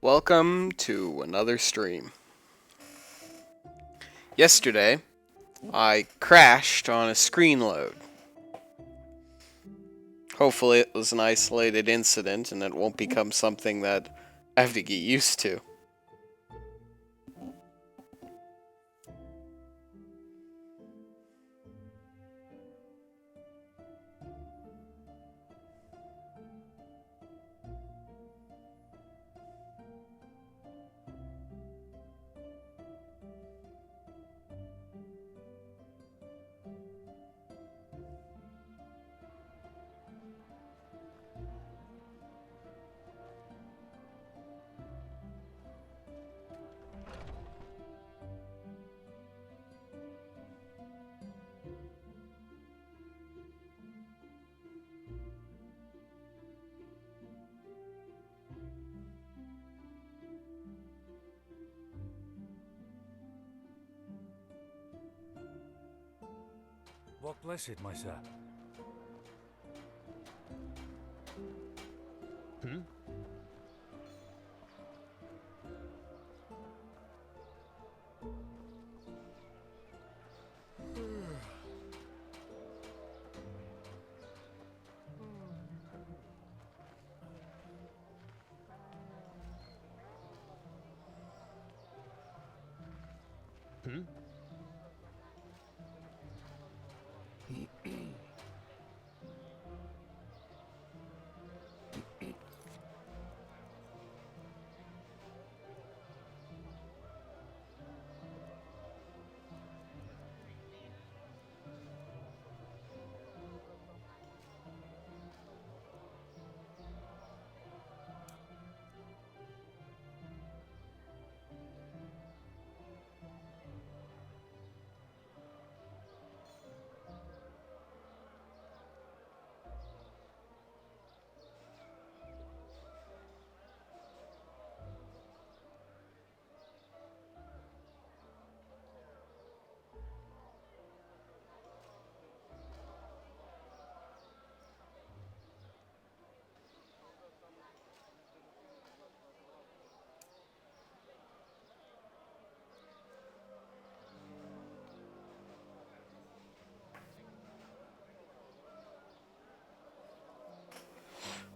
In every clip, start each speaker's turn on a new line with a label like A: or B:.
A: Welcome to another stream. Yesterday, I crashed on a screen load. Hopefully it was an isolated incident and it won't become something that I have to get used to.
B: What blessed, my sir? Hmm? Hmm?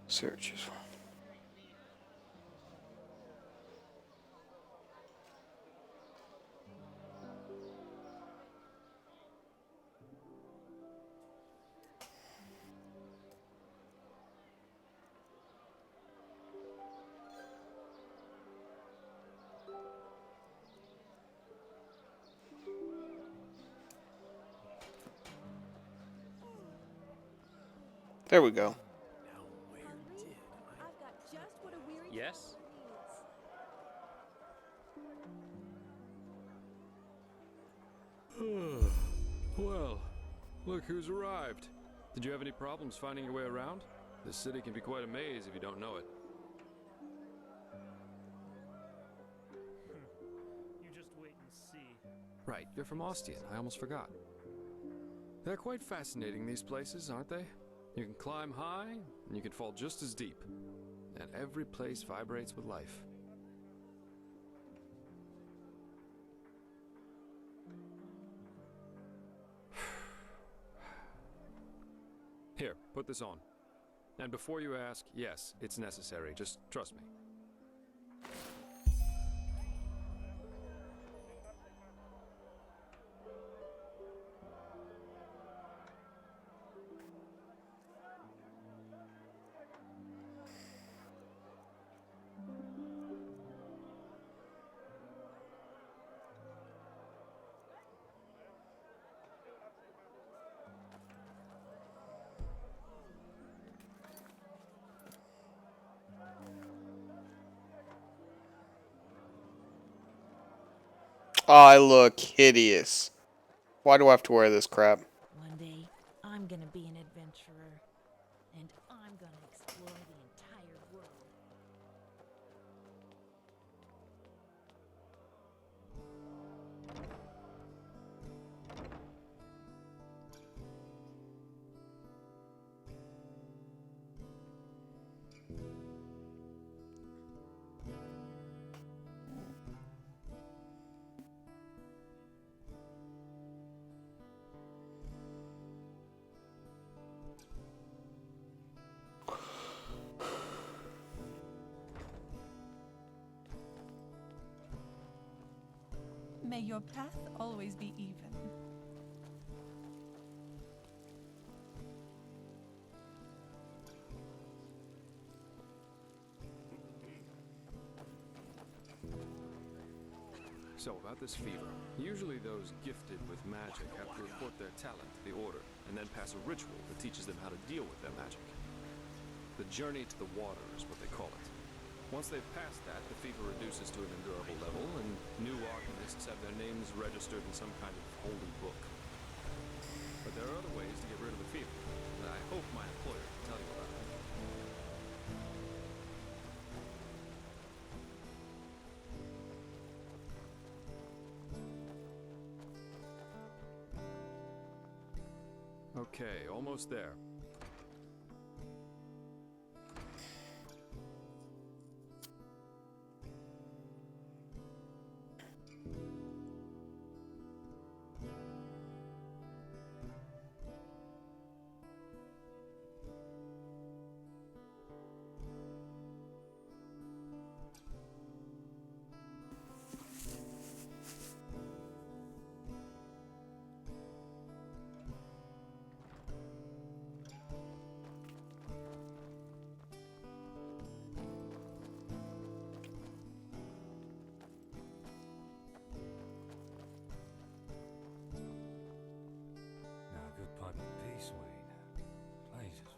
A: Searches. There we go.
C: I've got just what a weary
B: Yes? Well, look who's arrived. Did you have any problems finding your way around? This city can be quite a maze if you don't know it.
D: You just wait and see.
B: Right, you're from Ostian. I almost forgot. They're quite fascinating, these places, aren't they? You can climb high, and you can fall just as deep. And every place vibrates with life. Here, put this on. And before you ask, yes, it's necessary. Just trust me.
A: I look hideous. Why do I have to wear this crap?
C: One day, I'm gonna be an adventurer, and I'm gonna explore the entire world.
E: May your path always be even.
B: So, about this fever. Usually those gifted with magic have to report their talent to the Order, and then pass a ritual that teaches them how to deal with their magic. The journey to the water is what they call it. Once they've passed that, the fever reduces to an endurable level, and new alchemists have their names registered in some kind of holy book. But there are other ways to get rid of the fever, that I hope my employer can tell you about. Okay, almost there.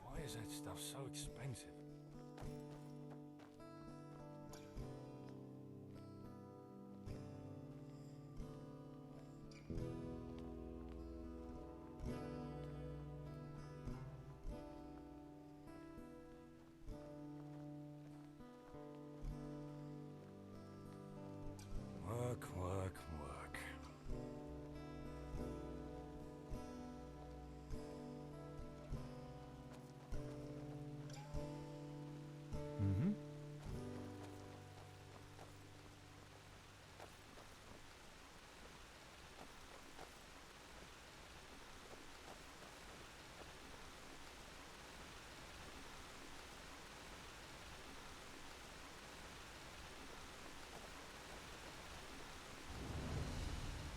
F: Why is that stuff so expensive? Work, work, work.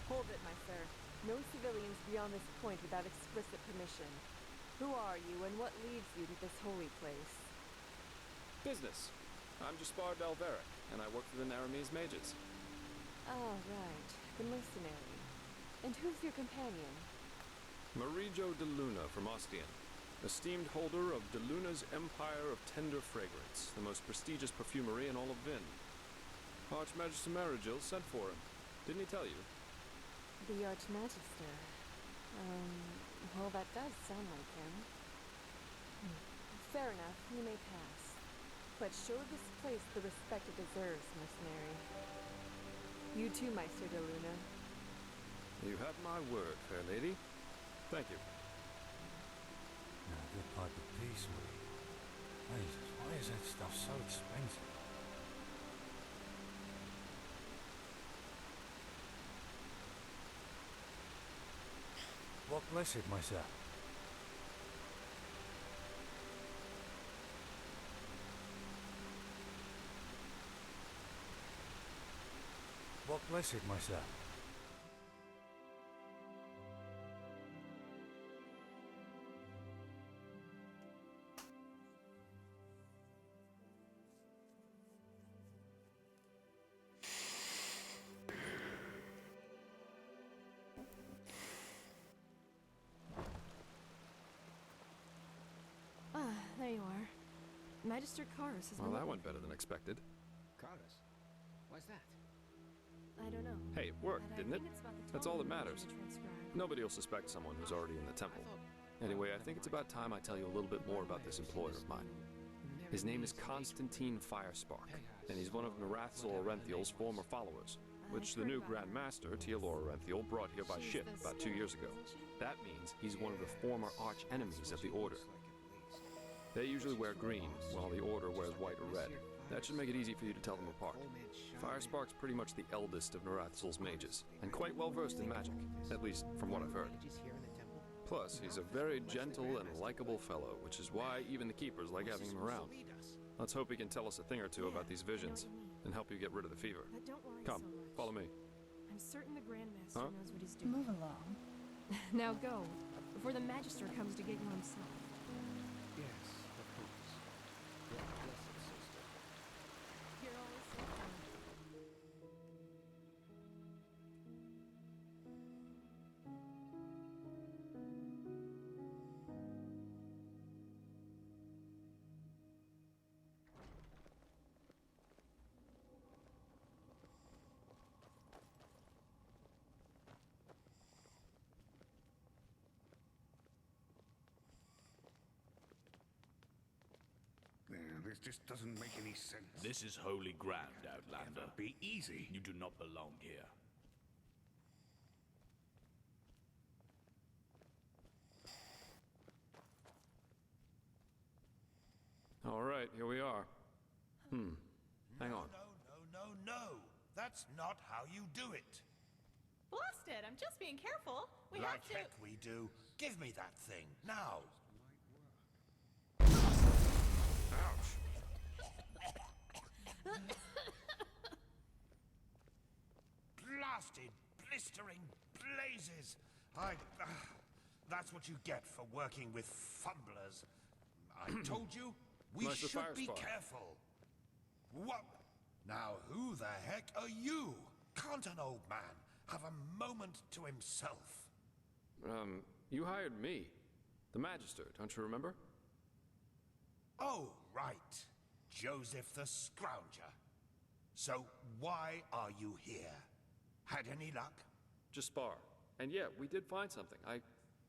G: Hold it, my sir. No civilians beyond this point without explicit permission. Who are you, and what leads you to this holy place?
B: Business. I'm Jaspar Dalveric, and I work for the Naramese mages.
G: Ah, right. The mercenary. And who's your companion?
B: Marijo de Luna from Ostian, esteemed holder of de Luna's Empire of Tender Fragrance, the most prestigious perfumery in all of Vin. Archmagister Marigil sent for him. Didn't he tell you?
G: The Archmagister. Well, that does sound like him. Fair enough, you may pass. But show this place the respect it deserves, mercenary. You too, Meister de Luna.
B: You have my word, fair lady. Thank you.
F: Now, a good pipe of peace, will you? Jesus, why is that stuff so expensive? What blessed, my sir? What blessed, my sir?
G: There you are. Magister Karus has
B: Well,
G: been...
B: that went better than expected.
H: Carus? Why's that?
G: I don't know.
B: Hey, it worked,
G: But I
B: didn't it?
G: think it's about the
B: That's all that
G: tone
B: matters.
G: you transcribed.
B: Nobody will suspect someone who's already in the temple. Anyway, I think it's about time I tell you a little bit more about this employer of mine. His name is Constantine Firespark, and he's one of Narathzal Orenthiel's former followers, which the new Grand Master, Tealor Orenthiel, brought here by ship about 2 years ago. That means he's one of the former arch-enemies of the Order. They usually wear green, while the Order wears white or red. That should make it easy for you to tell them apart. Firespark's pretty much the eldest of Narathzal's mages, and quite well versed in magic, at least from what I've heard. Plus, he's a very gentle and likable fellow, which is why even the keepers like having him around. Let's hope he can tell us a thing or two about these visions, and help you get rid of the fever.
G: But don't worry
B: Come,
G: so much.
B: follow me.
G: I'm
I: I'm certain the Grandmaster
B: Huh?
I: knows what he's doing.
E: Move along.
I: Now go, before the Magister comes to get you himself.
H: Yes, of course. Your blessed sister.
I: You're always so kind.
J: This just doesn't make any sense.
K: This is holy ground, Outlander.
J: It'll be easy.
K: You do not belong here.
B: All right, here we are. Hang on.
J: No. That's not how you do it.
E: Blast it! I'm just being careful. We
J: Like
E: have to.
J: heck we do. Give me that thing, now.
B: Ouch.
J: Blasted, blistering blazes. That's what you get for working with fumblers. I told you, we
B: Nice to
J: should
B: fire
J: be
B: spot.
J: careful. What? Now who the heck are you? Can't an old man have a moment to himself?
B: You hired me. The Magister, don't you remember?
J: Oh, right. Joseph the Scrounger. So why are you here? Had any luck?
B: Just spar. And yeah, we did find something.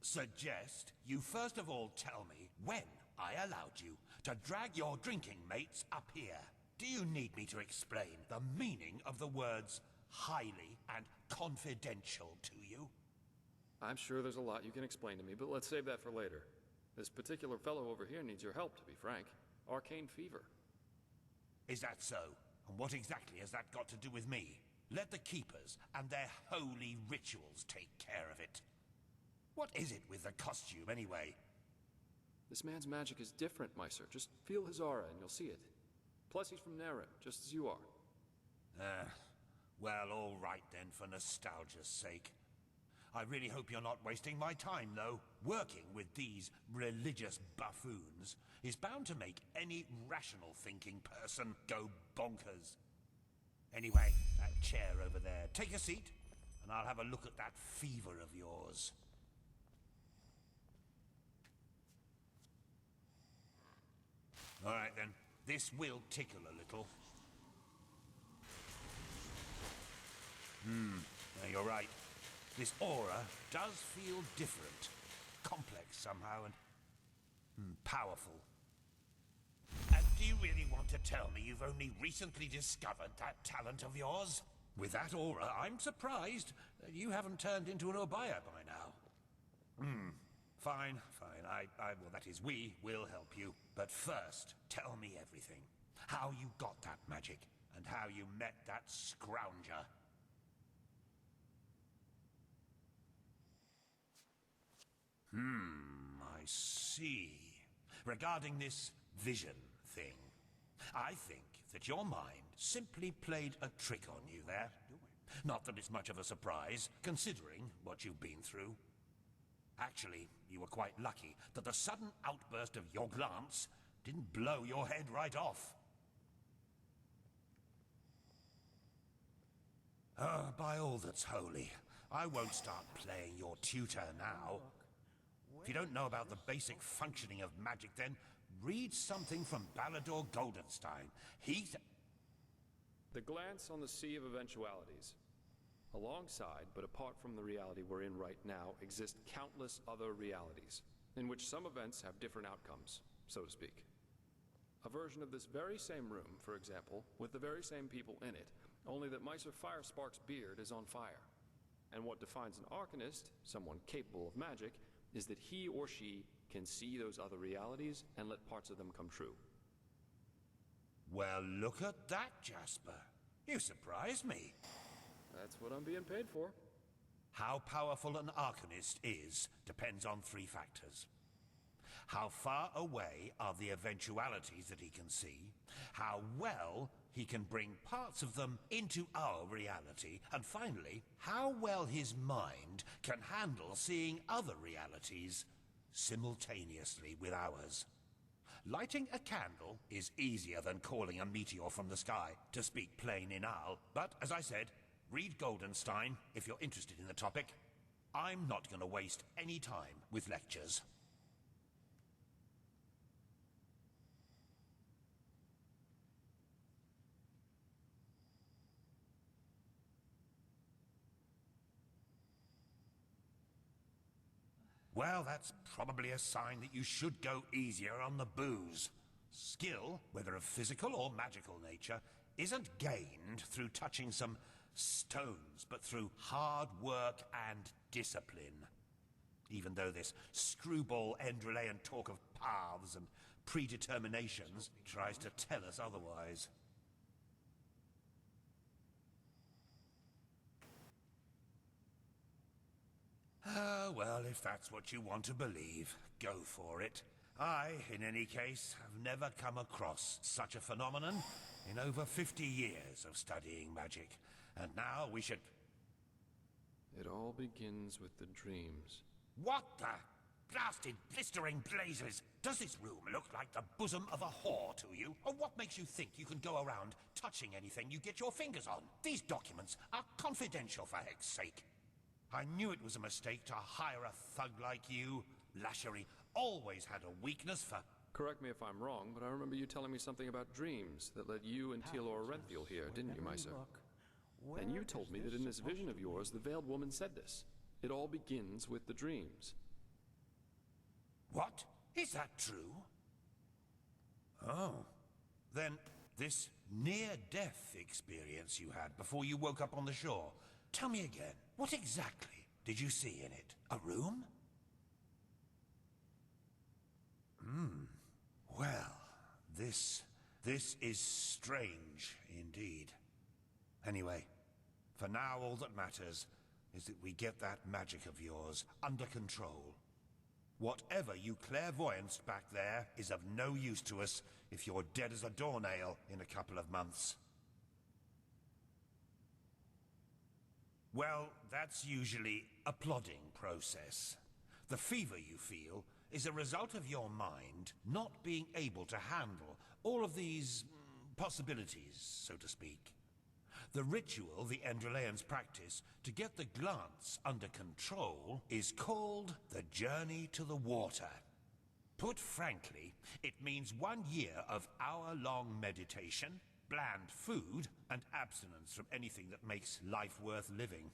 J: Suggest you first of all tell me when I allowed you to drag your drinking mates up here. Do you need me to explain the meaning of the words highly and confidential to you?
B: I'm sure there's a lot you can explain to me, but let's save that for later. This particular fellow over here needs your help, to be frank. Arcane fever.
J: Is that so? And what exactly has that got to do with me? Let the Keepers and their holy rituals take care of it. What is it with the costume, anyway?
B: This man's magic is different, Meister. Just feel his aura and you'll see it. Plus, he's from Naren, just as you are.
J: Well, all right then, for nostalgia's sake. I really hope you're not wasting my time, though. Working with these religious buffoons is bound to make any rational thinking person go bonkers. Anyway, that chair over there. Take a seat, and I'll have a look at that fever of yours. All right then, this will tickle a little. Yeah, you're right. This aura does feel different. Complex somehow and powerful. And do you really want to tell me you've only recently discovered that talent of yours? With that aura, I'm surprised that you haven't turned into an Obaya by now. Fine. Well, that is, we will help you. But first, tell me everything. How you got that magic, and how you met that Scrounger. I see. Regarding this vision thing, I think that your mind simply played a trick on you there. Not that it's much of a surprise, considering what you've been through. Actually, you were quite lucky that the sudden outburst of your glance didn't blow your head right off. By all that's holy, I won't start playing your tutor now. If you don't know about the basic functioning of magic, then read something from Balador Goldenstein.
B: The glance on the sea of eventualities. Alongside, but apart from the reality we're in right now, exist countless other realities, in which some events have different outcomes, so to speak. A version of this very same room, for example, with the very same people in it, only that Meister Firespark's beard is on fire. And what defines an Arcanist, someone capable of magic, is that he or she can see those other realities and let parts of them come true.
J: Well, look at that, Jasper. You surprised me.
B: That's what I'm being paid for.
J: How powerful an Arcanist is depends on 3 factors. How far away are the eventualities that he can see, how well he can bring parts of them into our reality, and finally, how well his mind can handle seeing other realities simultaneously with ours. Lighting a candle is easier than calling a meteor from the sky, to speak plain inal. But, as I said, read Goldenstein if you're interested in the topic. I'm not going to waste any time with lectures. Well, that's probably a sign that you should go easier on the booze. Skill, whether of physical or magical nature, isn't gained through touching some stones, but through hard work and discipline. Even though this screwball Enderalian talk of paths and predeterminations tries to tell us otherwise. Well, if that's what you want to believe, go for it. I, in any case, have never come across such a phenomenon in over 50 years of studying magic. And now we should...
B: It all begins with the dreams.
J: What the blasted blistering blazes? Does this room look like the bosom of a whore to you? Or what makes you think you can go around touching anything you get your fingers on? These documents are confidential, for heck's sake. I knew it was a mistake to hire a thug like you. Lashery always had a weakness for...
B: Correct me if I'm wrong, but I remember you telling me something about dreams that led you and Teal'c Renfield here, didn't you, Mysa? And you told me that in this vision of yours, the Veiled Woman said this. It all begins with the dreams.
J: What? Is that true? Oh. Then this near-death experience you had before you woke up on the shore. Tell me again, what exactly did you see in it? A room? Well, this is strange indeed. Anyway, for now all that matters is that we get that magic of yours under control. Whatever you clairvoyanced back there is of no use to us if you're dead as a doornail in a couple of months. Well, that's usually a plodding process. The fever you feel is a result of your mind not being able to handle all of these possibilities, so to speak. The ritual the Enderalians practice to get the glance under control is called the Journey to the Water. Put frankly, it means 1 year of hour-long meditation, bland food, and abstinence from anything that makes life worth living.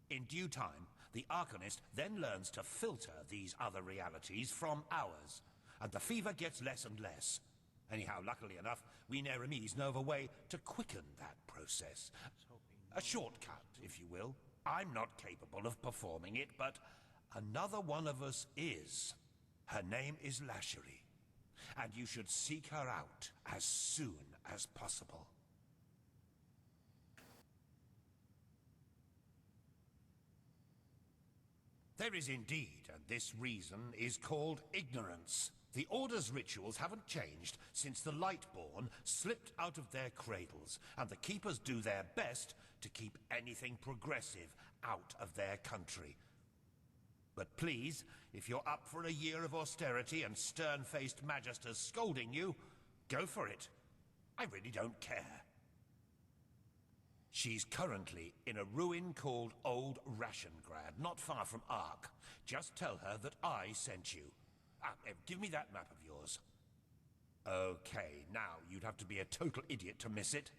J: In due time, the Arcanist then learns to filter these other realities from ours, and the fever gets less and less. Anyhow, luckily enough, we Nehrimese know of a way to quicken that process. A shortcut, if you will. I'm not capable of performing it, but another one of us is. Her name is Lashery, and you should seek her out as soon as possible. There is indeed, and this reason is called ignorance. The Order's rituals haven't changed since the Lightborn slipped out of their cradles, and the Keepers do their best to keep anything progressive out of their country. But please, if you're up for a year of austerity and stern-faced magisters scolding you, go for it. I really don't care. She's currently in a ruin called Old Rashengrad, not far from Ark. Just tell her that I sent you. Give me that map of yours. Okay, now you'd have to be a total idiot to miss it.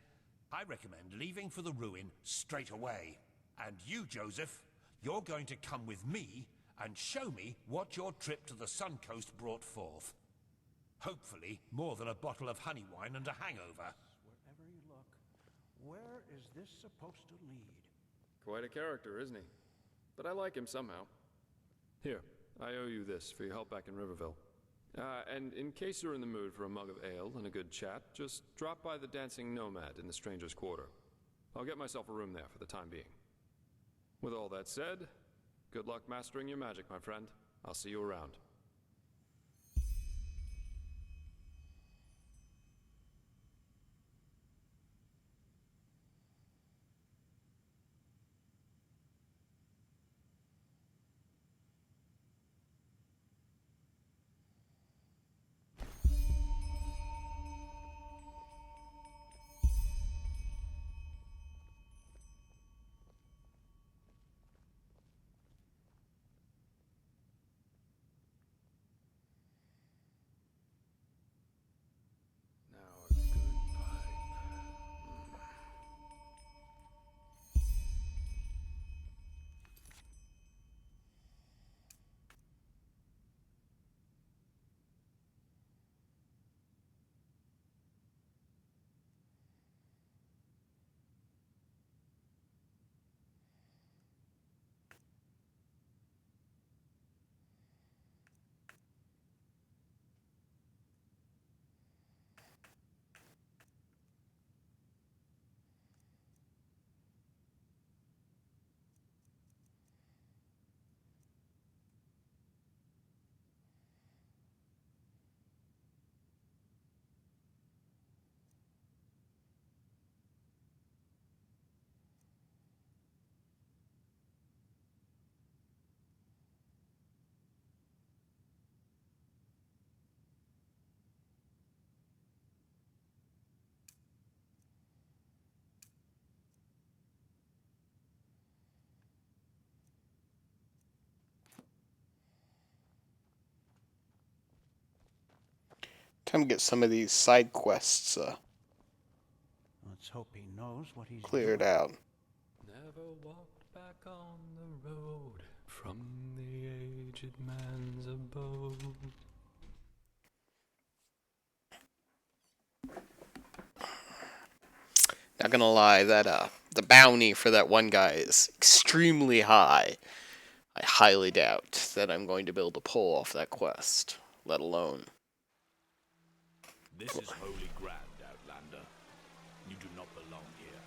J: I recommend leaving for the ruin straight away. And you, Joseph, you're going to come with me and show me what your trip to the Sun Coast brought forth. Hopefully, more than a bottle of honey wine and a hangover.
H: Wherever you look, where is this supposed to lead?
B: Quite a character, isn't he? But I like him somehow. Here, I owe you this for your help back in Riverville. And in case you're in the mood for a mug of ale and a good chat, just drop by the Dancing Nomad in the Stranger's Quarter. I'll get myself a room there for the time being. With all that said, good luck mastering your magic, my friend. I'll see you around.
A: Time to get some of these side quests
H: Let's hope he knows what he's
A: cleared
H: doing.
A: out.
B: Never walked back on the road from the aged man's abode.
A: Not gonna lie, that the bounty for that one guy is extremely high. I highly doubt that I'm going to be able to pull off that quest, let alone.
K: This is holy ground, Outlander. You do not belong here.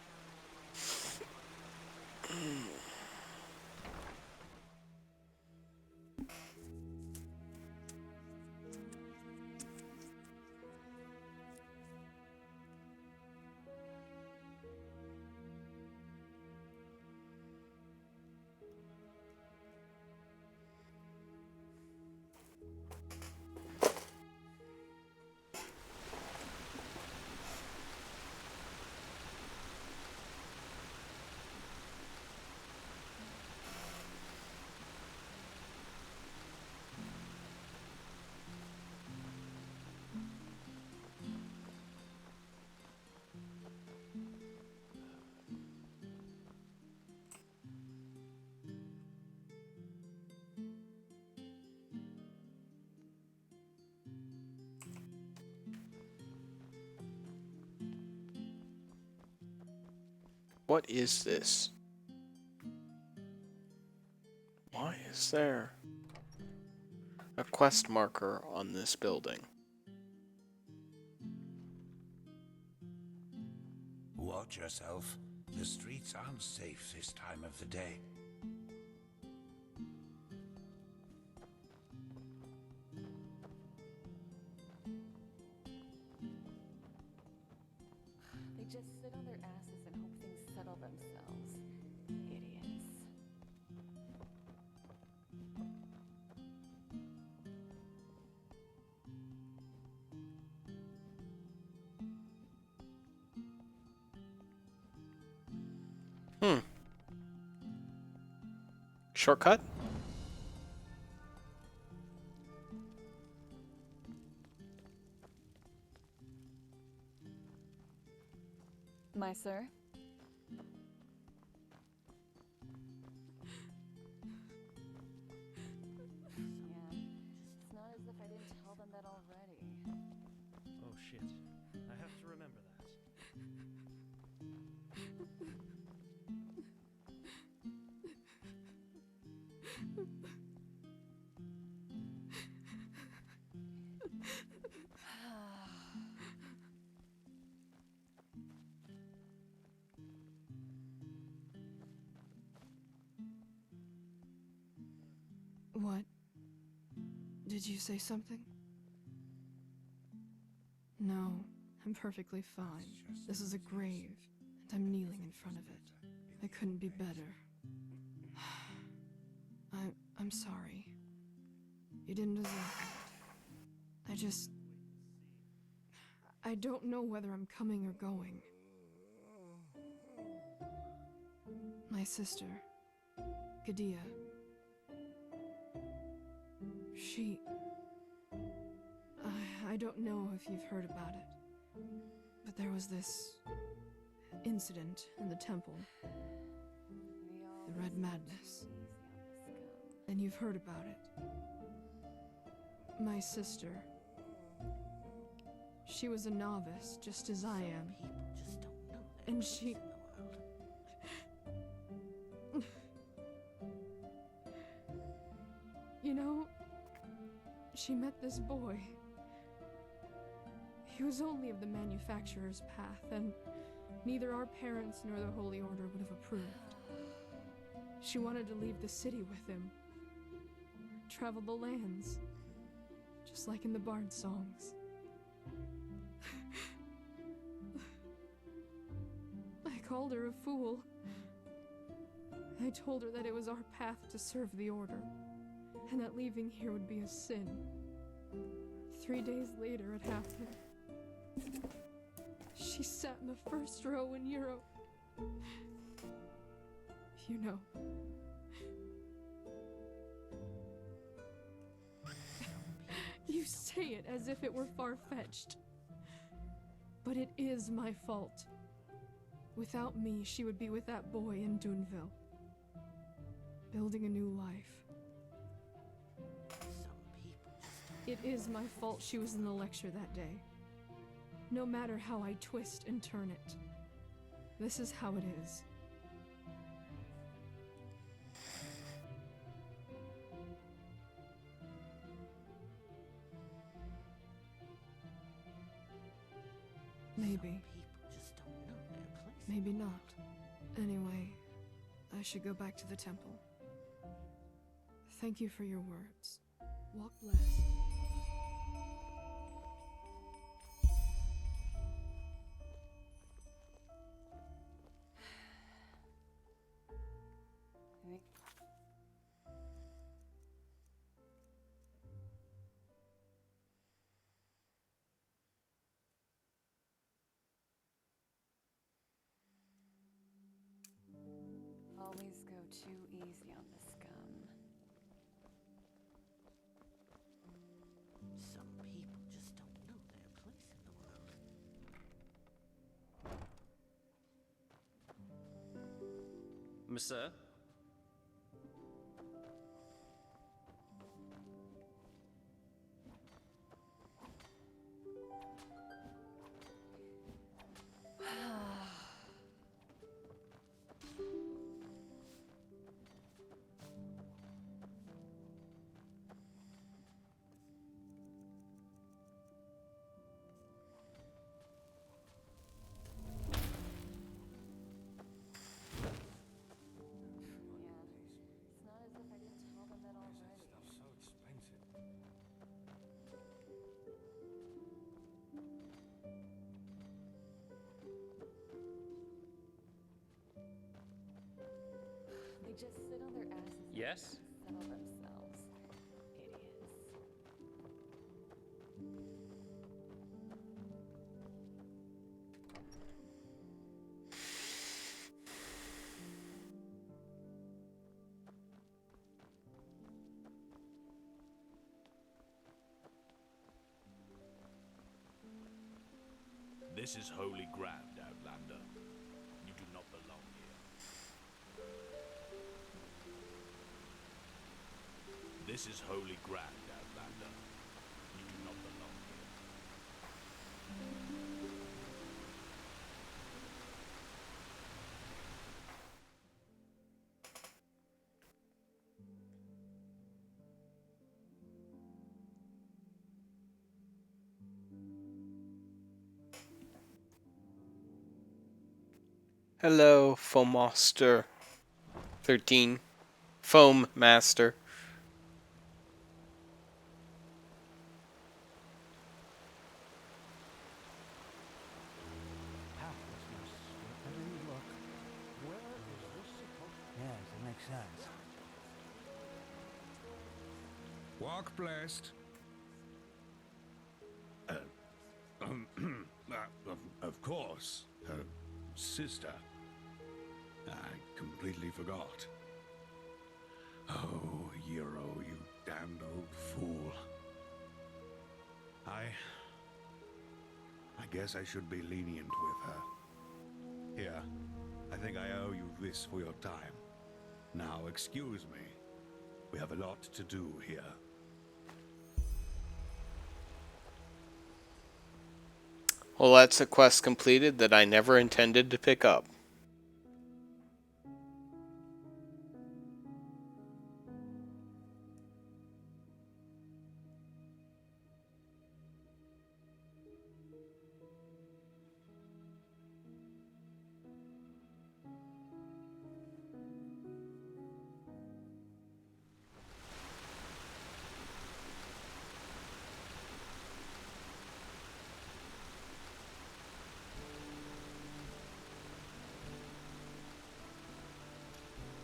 A: What is this? Why is there a quest marker on this building?
J: Watch yourself. The streets aren't safe this time of the day.
G: They just sit on their asses and hope things settle themselves. Idiots.
A: Shortcut?
G: My sir? Yeah, it's not as if I didn't tell them that already.
D: Oh shit. I have to remember that.
I: What? Did you say something? No, I'm perfectly fine. This is a grave, and I'm kneeling in front of it. I couldn't be better. I'm sorry. You didn't deserve it. I don't know whether I'm coming or going. My sister, Gadia. I don't know if you've heard about it, but there was this incident in the temple. The Red Madness. And you've heard about it. My sister. She was a novice, just as I am. And she... You know, she met this boy. He was only of the manufacturer's path, and neither our parents nor the Holy Order would have approved. She wanted to leave the city with him. Travel the lands, just like in the Bard songs. I called her a fool. I told her that it was our path to serve the Order, and that leaving here would be a sin. 3 days later, it happened. She sat in the first row in Europe. You know. You say it as if it were far-fetched. But it is my fault. Without me, she would be with that boy in Duneville. Building a new life. It is my fault she was in the lecture that day. No matter how I twist and turn it. This is how it is. Maybe. Maybe not. Anyway, I should go back to the temple. Thank you for your words. Walk blessed.
G: Always go too easy on the scum.
L: Some people just don't know their place in the world.
D: Monsieur?
G: They just sit on their asses
D: Yes?
G: and settle themselves. Idiots.
K: This is holy ground, Outlander. You do not belong here. This is holy ground, Outlander. You do not belong here.
A: Hello, Foam Master 13. Foam Master.
F: Powerlessness, wherever you look.
H: Where is this supposed to
F: Yes, it makes sense.
J: Walk blessed.
K: Of course, her sister. I completely forgot. Oh, Hero, you damned old fool. I guess I should be lenient with her. Here, I think I owe you this for your time. Now, excuse me. We have a lot to do here.
A: Well, that's a quest completed that I never intended to pick up.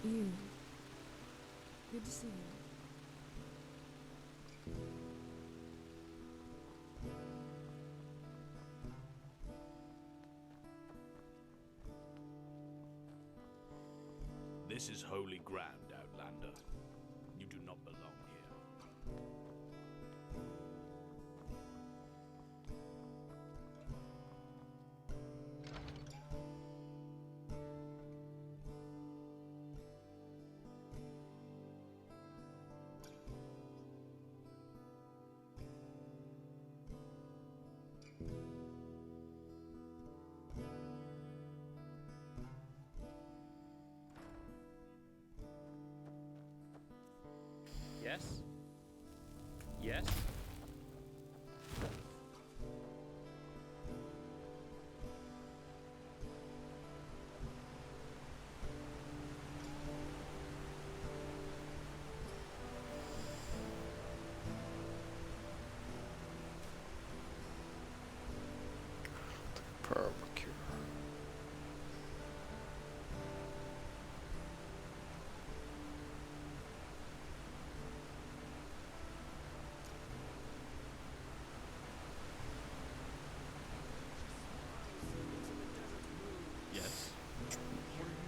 I: You. Good to see you.
K: This is holy ground, Outlander. You do not belong here.
M: Yes? Yes?
A: Barbecue.
B: Yes? What are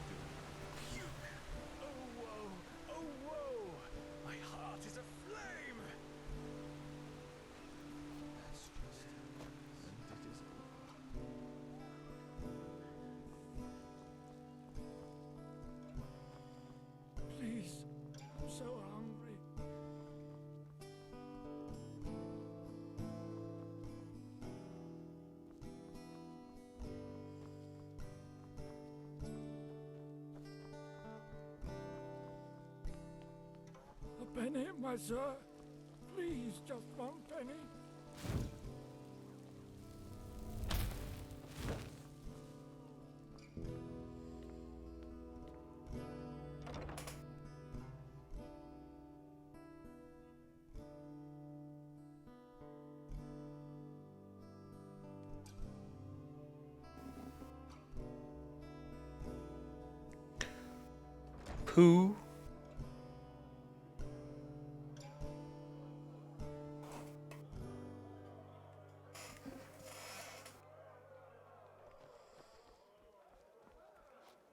B: you doing?
N: Oh, whoa! Oh, whoa! My heart is aflame!
B: That's just... And it is over.
N: Please, I'm so hungry. A penny, my sir. Please, just one penny.
A: Pooh.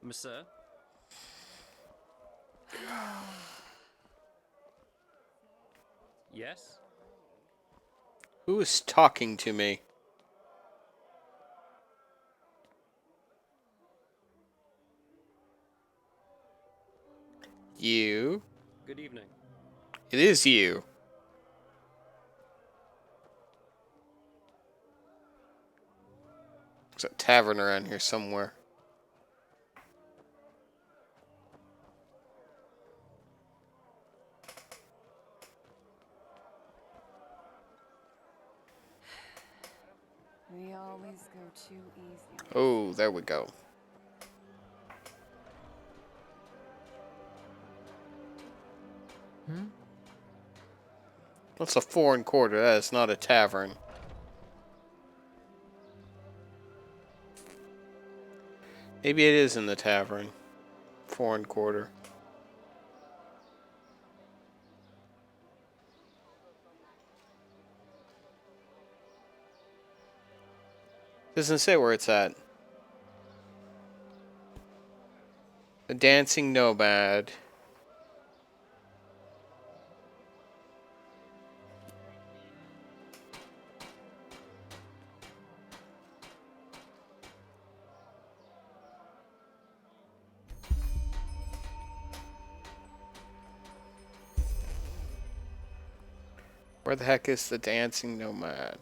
M: Monsieur? Yes?
A: Who is talking to me? You.
M: Good evening.
A: It is you. There's a tavern around here somewhere.
G: We always go too easy.
A: Oh, there we go. That's a 4 1/4. That is not a tavern. Maybe it is in the tavern. 4 1/4. Doesn't say where it's at. The Dancing Nomad. Where the heck is the Dancing Nomad?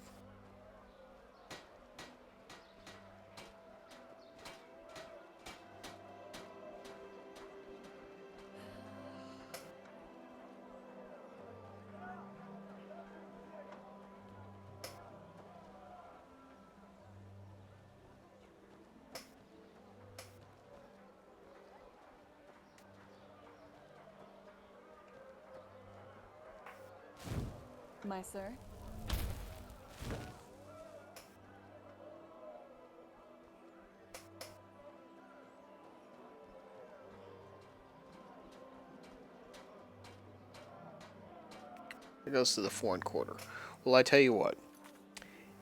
G: My sir?
A: It goes to the 4 1/4. Well, I tell you what.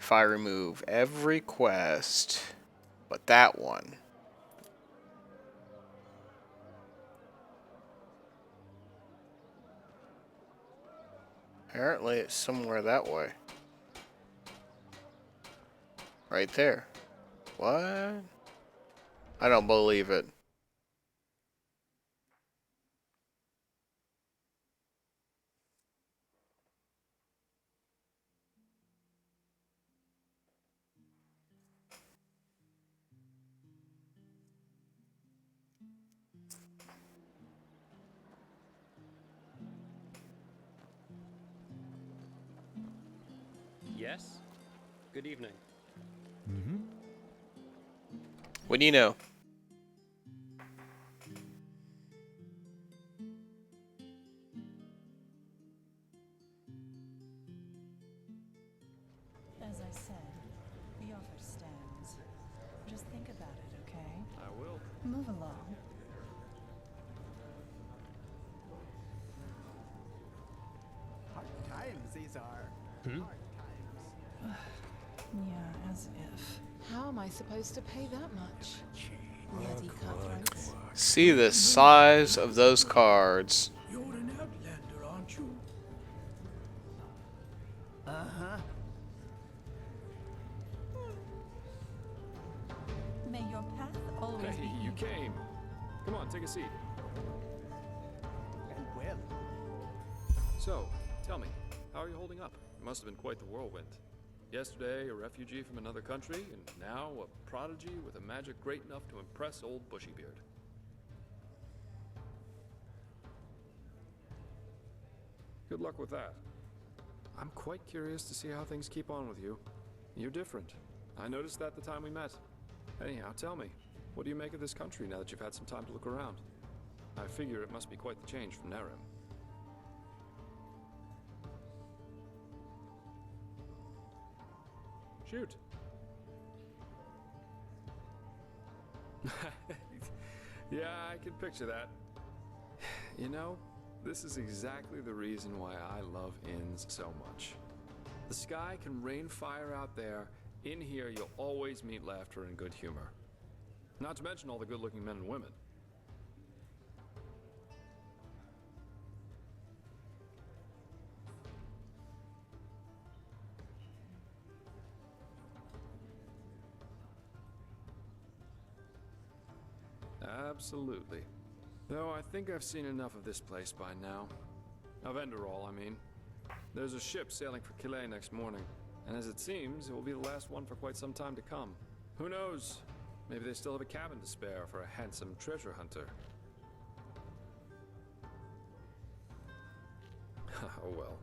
A: If I remove every quest but that one, apparently it's somewhere that way. Right there. What? I don't believe it.
M: Yes? Good evening.
F: Mm-hmm.
A: What do you know?
C: As I said, the offer stands. Just think about it, okay?
B: I will.
C: Move along.
D: Hard times these are.
F: Hmm?
D: Hard times.
C: Yeah, as if.
O: How am I supposed to pay that much? Bloody cutthroats.
A: See the size of those cards.
F: You're an outlander, aren't you?
D: Uh-huh.
C: May your path always
B: Hey,
C: be
B: you
C: even.
B: came. Come on, take a seat.
D: And well.
B: So, tell me, how are you holding up? It must have been quite the whirlwind. Yesterday, a refugee from another country, and now a prodigy with a magic great enough to impress old Bushybeard. Good luck with that. I'm quite curious to see how things keep on with you. You're different. I noticed that the time we met. Anyhow, tell me, what do you make of this country now that you've had some time to look around? I figure it must be quite the change from Nerim. Shoot. Yeah, I can picture that. You know, this is exactly the reason why I love inns so much. The sky can rain fire out there. In here, you'll always meet laughter and good humor. Not to mention all the good-looking men and women. Absolutely. Though I think I've seen enough of this place by now. Of Enderal, I mean. There's a ship sailing for Calais next morning, and as it seems, it will be the last one for quite some time to come. Who knows? Maybe they still have a cabin to spare for a handsome treasure hunter. Oh well.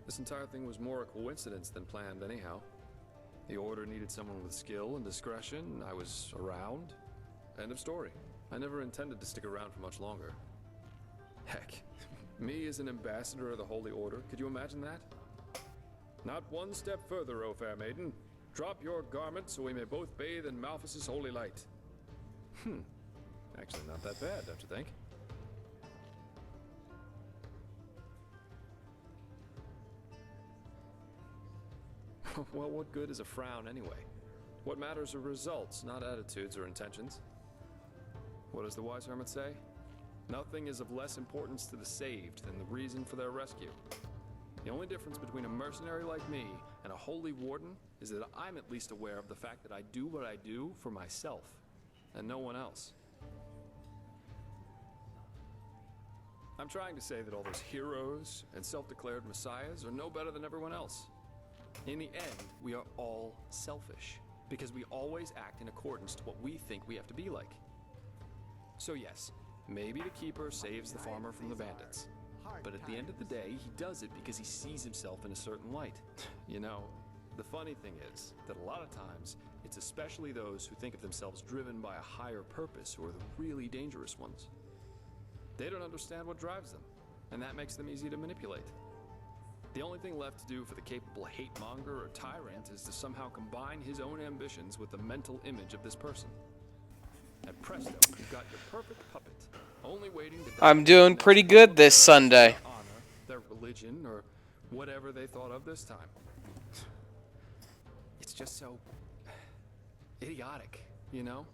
B: This entire thing was more a coincidence than planned anyhow. The Order needed someone with skill and discretion. I was around. End of story. I never intended to stick around for much longer. Heck, me as an ambassador of the Holy Order, could you imagine that? Not one step further, O fair maiden. Drop your garment so we may both bathe in Malphas's holy light. Actually not that bad, don't you think? Well, what good is a frown anyway? What matters are results, not attitudes or intentions. What does the wise hermit say? Nothing is of less importance to the saved than the reason for their rescue. The only difference between a mercenary like me and a holy warden is that I'm at least aware of the fact that I do what I do for myself, and no one else. I'm trying to say that all those heroes and self-declared messiahs are no better than everyone else. In the end, we are all selfish, because we always act in accordance to what we think we have to be like. So yes, maybe the keeper saves the farmer from the bandits. But at the end of the day, he does it because he sees himself in a certain light. You know, the funny thing is that a lot of times, it's especially those who think of themselves driven by a higher purpose who are the really dangerous ones. They don't understand what drives them, and that makes them easy to manipulate. The only thing left to do for the capable hate-monger or tyrant is to somehow combine his own ambitions with the mental image of this person. And presto, you've got your perfect puppet, only waiting to
A: I'm doing pretty good this Sunday.
B: honor, their religion, or whatever they thought of this time. It's just so idiotic, you know?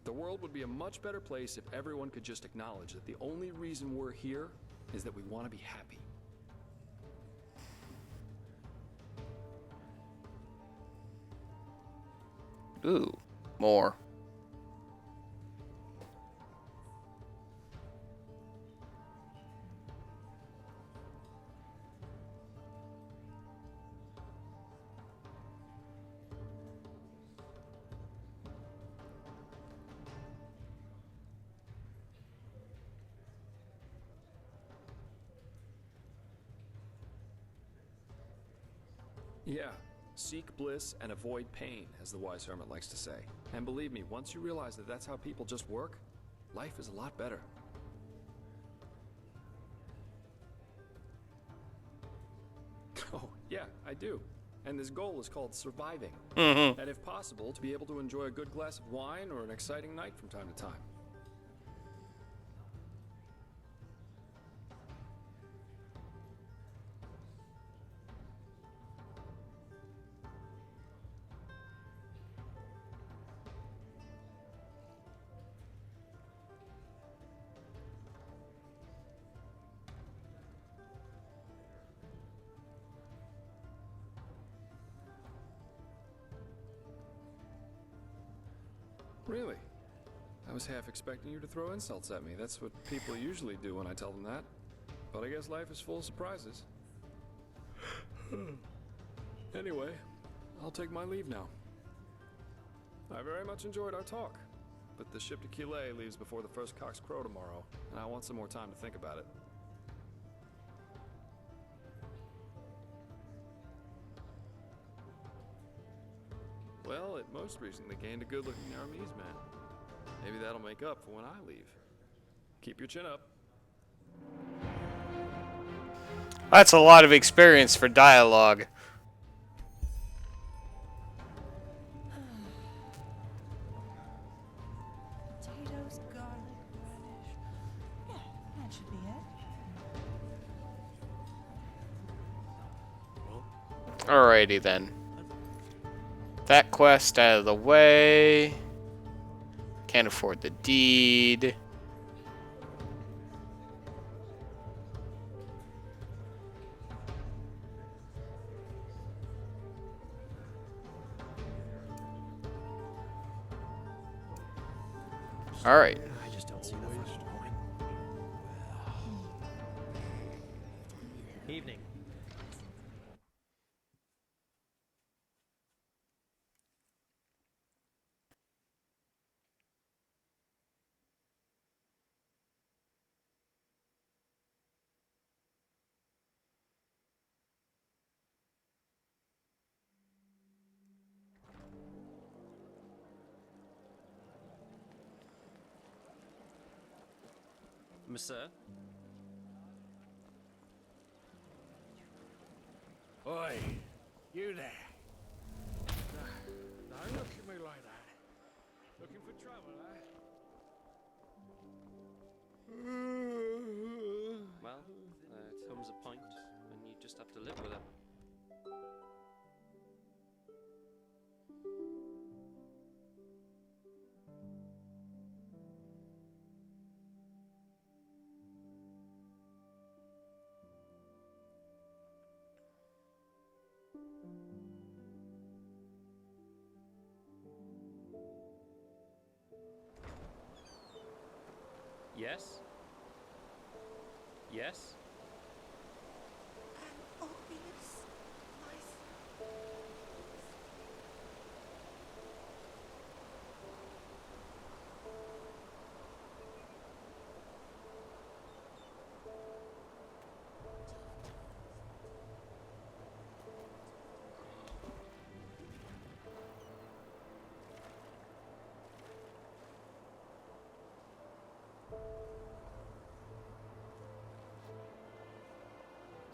B: The world would be a much better place if everyone could just acknowledge that the only reason we're here is that we want to be happy.
A: Ooh, more.
B: Yeah, seek bliss and avoid pain, as the wise hermit likes to say. And believe me, once you realize that that's how people just work, life is a lot better. Oh, yeah, I do. And this goal is called surviving.
A: Mm-hmm.
B: And if possible, to be able to enjoy a good glass of wine or an exciting night from time to time. Really? I was half expecting you to throw insults at me. That's what people usually do when I tell them that. But I guess life is full of surprises. Anyway, I'll take my leave now. I very much enjoyed our talk, but the ship to Killet leaves before the first cocks crow tomorrow, and I want some more time to think about it. Well, it most recently gained a good-looking Aramese man. Maybe that'll make up for when I leave. Keep your chin up.
A: That's a lot of experience for dialogue.
L: Potatoes, garlic, radish. Yeah, that should be it.
A: Alrighty then. That quest out of the way. Can't afford the deed. Alright.
D: I just don't see the fucking point. Evening.
M: Monsieur?
F: Oi, you there. Don't look at me like that. Looking for trouble, eh?
M: Well, Tom's a point, and you just have to live with it. Yes? Yes?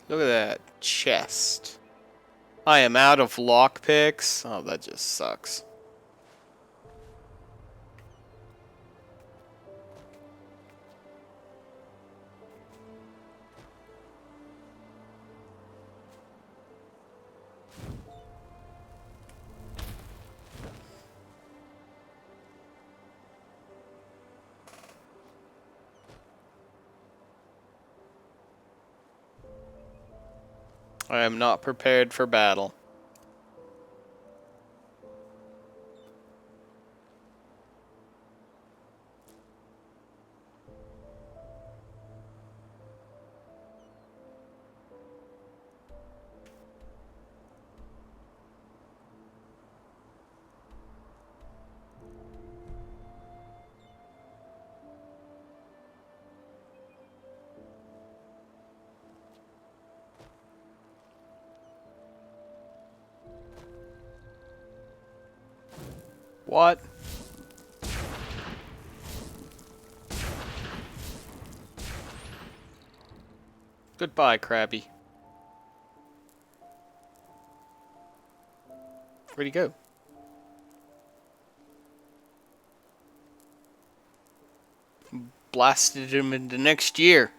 A: Look at that chest. I am out of lockpicks. Oh, that just sucks. I am not prepared for battle. What? Goodbye, Krabby. Where'd he go? Blasted him into next year.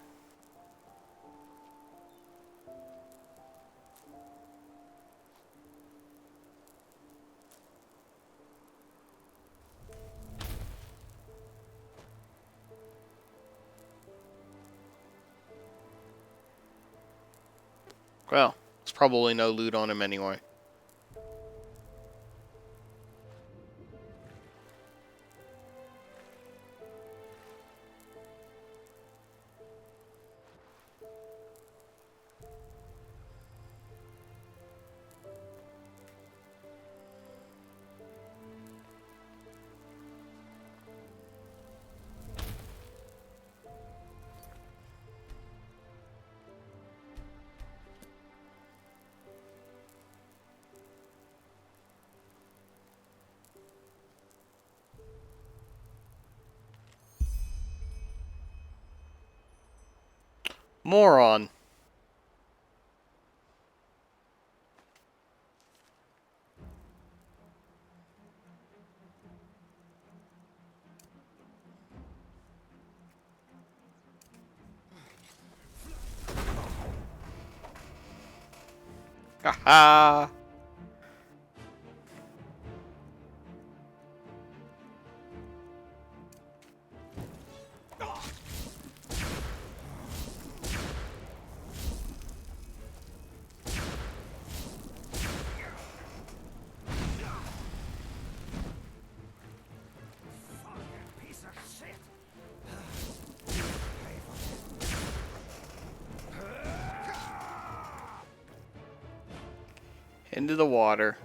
A: Well, there's probably no loot on him anyway. Moron. Haha.
J: Piece of shit.
A: Into the water.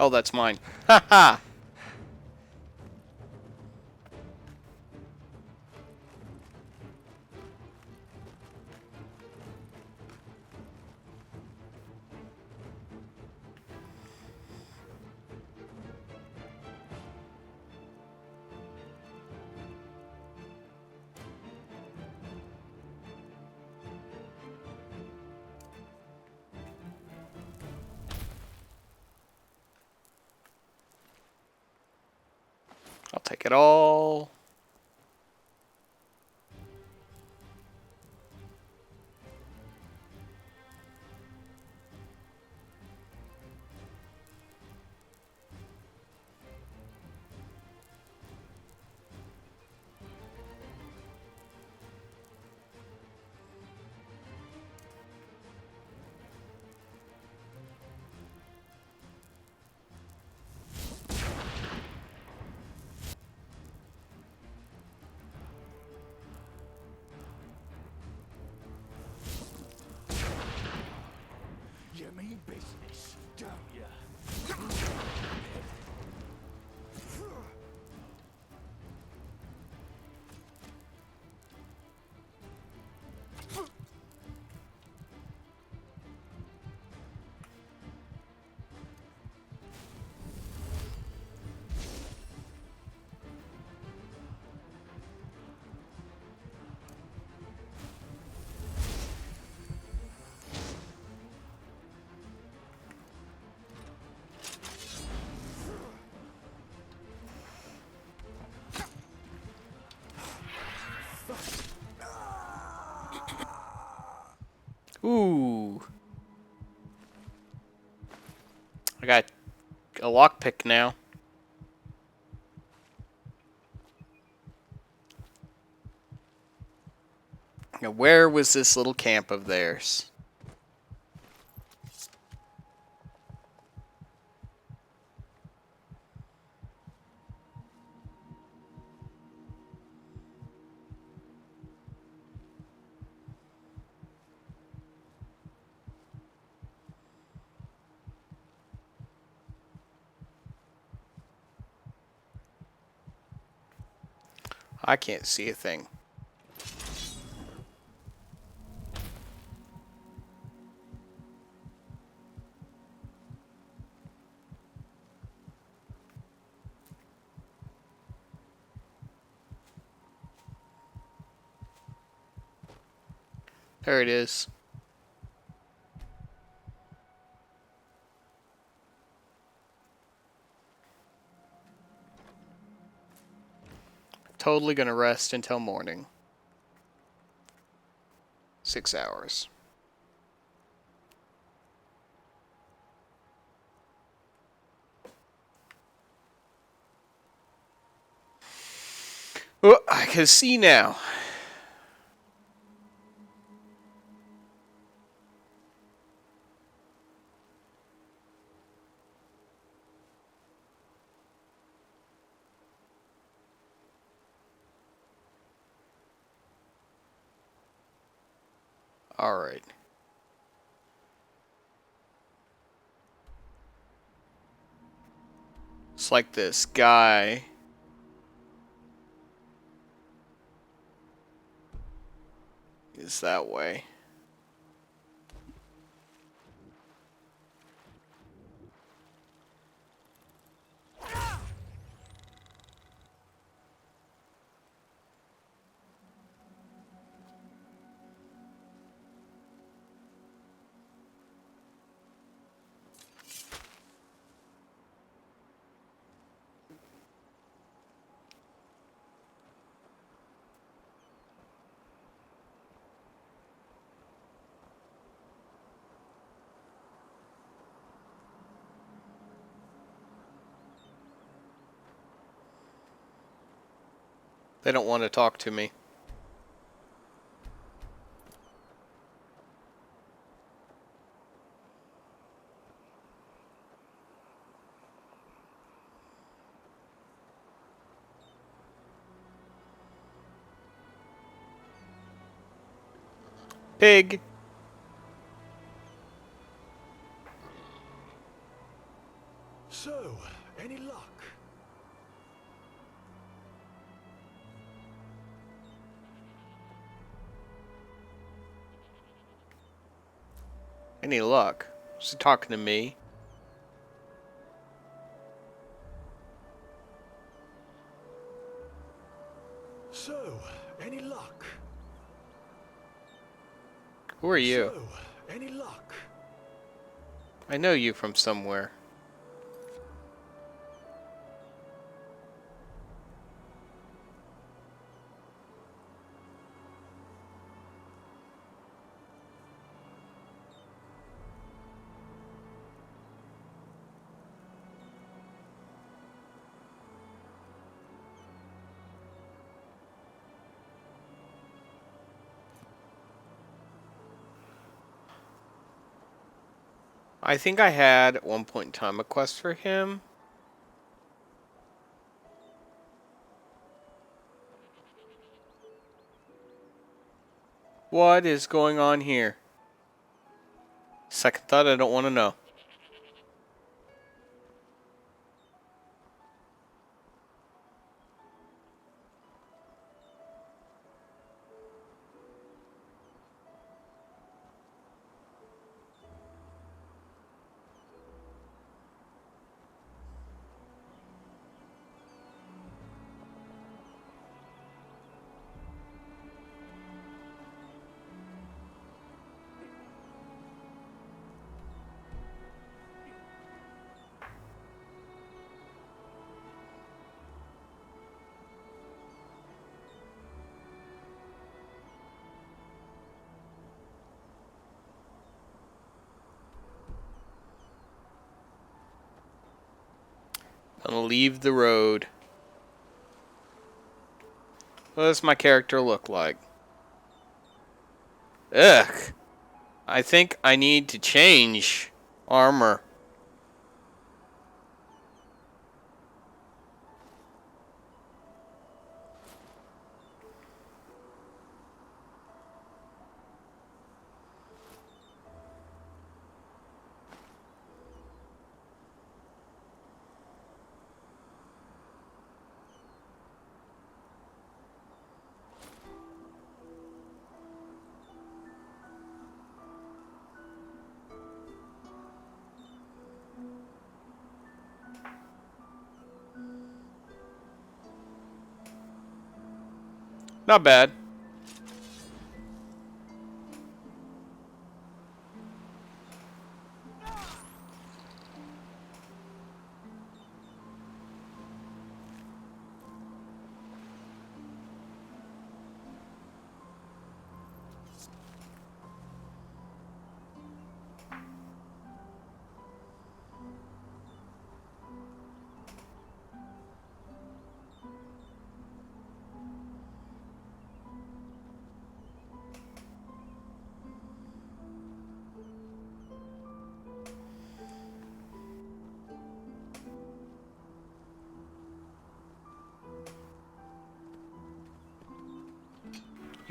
A: Oh, that's mine. Haha. I'll take it all.
N: You mean business, don't you?
A: Ooh. I got a lockpick now. Now, where was this little camp of theirs? I can't see a thing. There it is. Totally gonna rest until morning. 6 hours. Oh, I can see now. Alright. It's like this guy is that way. They don't want to talk to me. Pig.
N: So, any luck?
A: Any luck? Is he talking to me?
N: So, any luck?
A: Who are you?
N: So, any luck?
A: I know you from somewhere. I think I had at one point in time a quest for him. What is going on here? Second thought, I don't want to know. Gonna leave the road. What does my character look like? Ugh. I think I need to change armor. Not bad.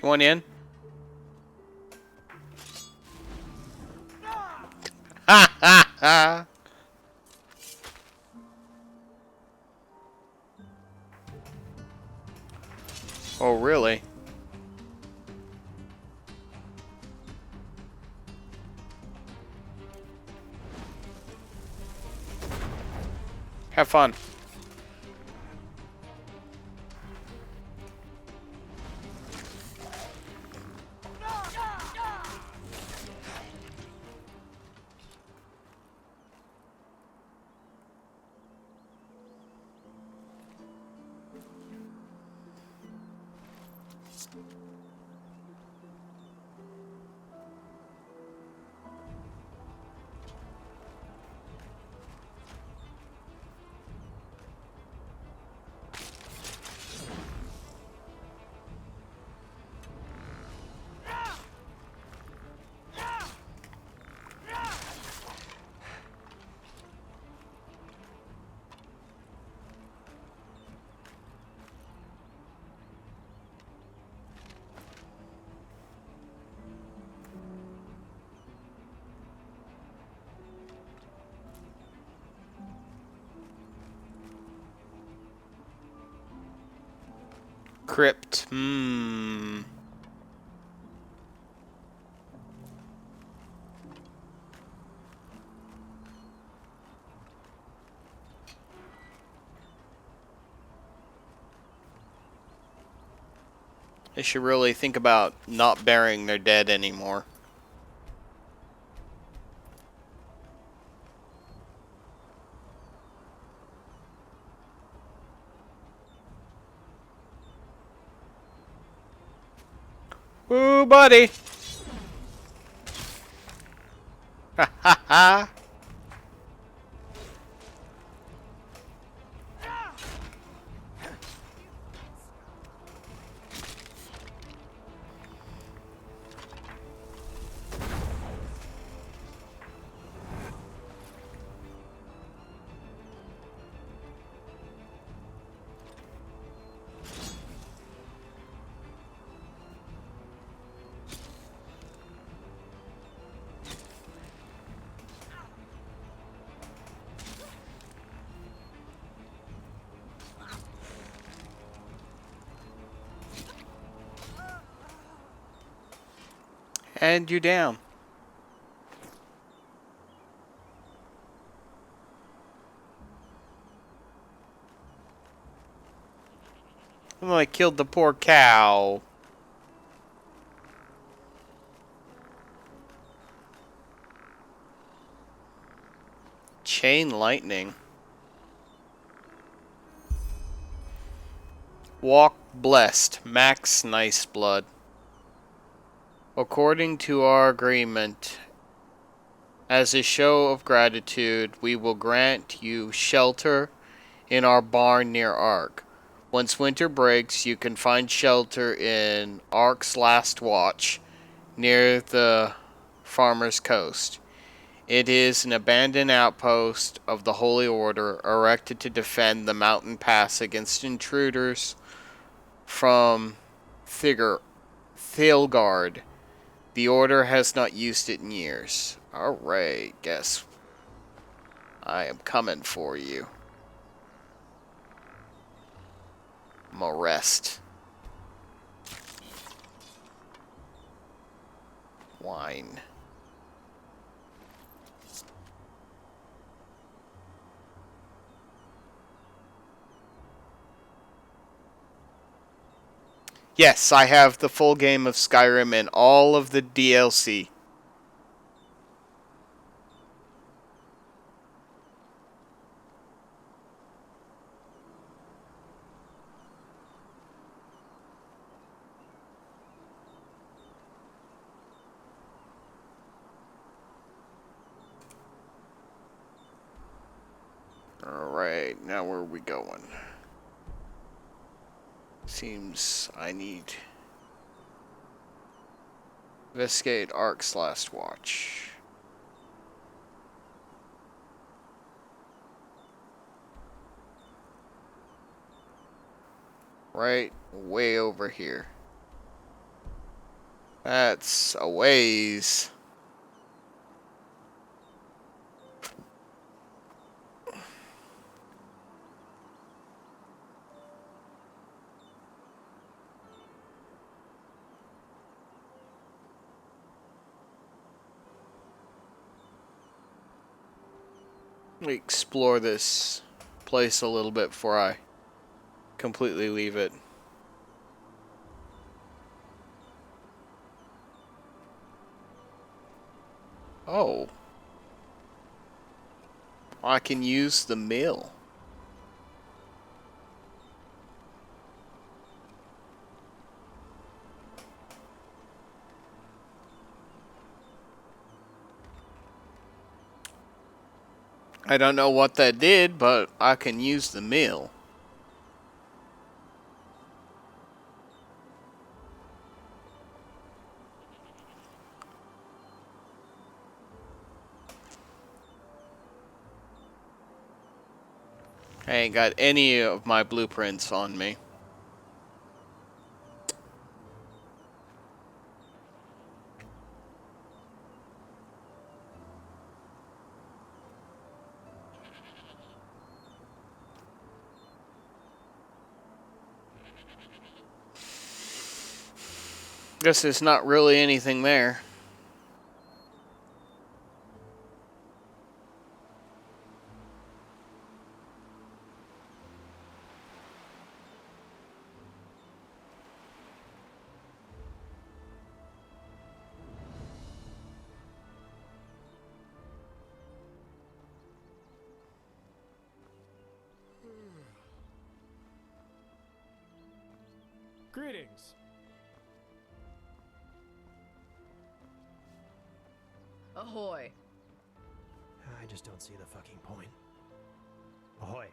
A: You want in? Ha ha ha! Oh, really? Have fun. Crypt. They should really think about not burying their dead anymore. Ooh, buddy! Ha ha ha! And you down. Oh, I killed the poor cow. Chain lightning. Walk blessed. Max nice blood. According to our agreement, as a show of gratitude, we will grant you shelter in our barn near Ark. Once winter breaks, you can find shelter in Ark's Last Watch, near the Farmer's Coast. It is an abandoned outpost of the Holy Order, erected to defend the mountain pass against intruders from Thilgard. The Order has not used it in years. Alright, guess I am coming for you. Rest. Wine. Yes, I have the full game of Skyrim and all of the DLC. Alright, now where are we going? Seems I need... Investigate Ark's Last Watch. Right way over here. That's a ways. Let me explore this place a little bit before I completely leave it. Oh. I can use the mill. I don't know what that did, but I can use the mill. I ain't got any of my blueprints on me. Guess there's not really anything there.
D: Greetings.
O: Ahoy.
D: I just don't see the fucking point. Ahoy.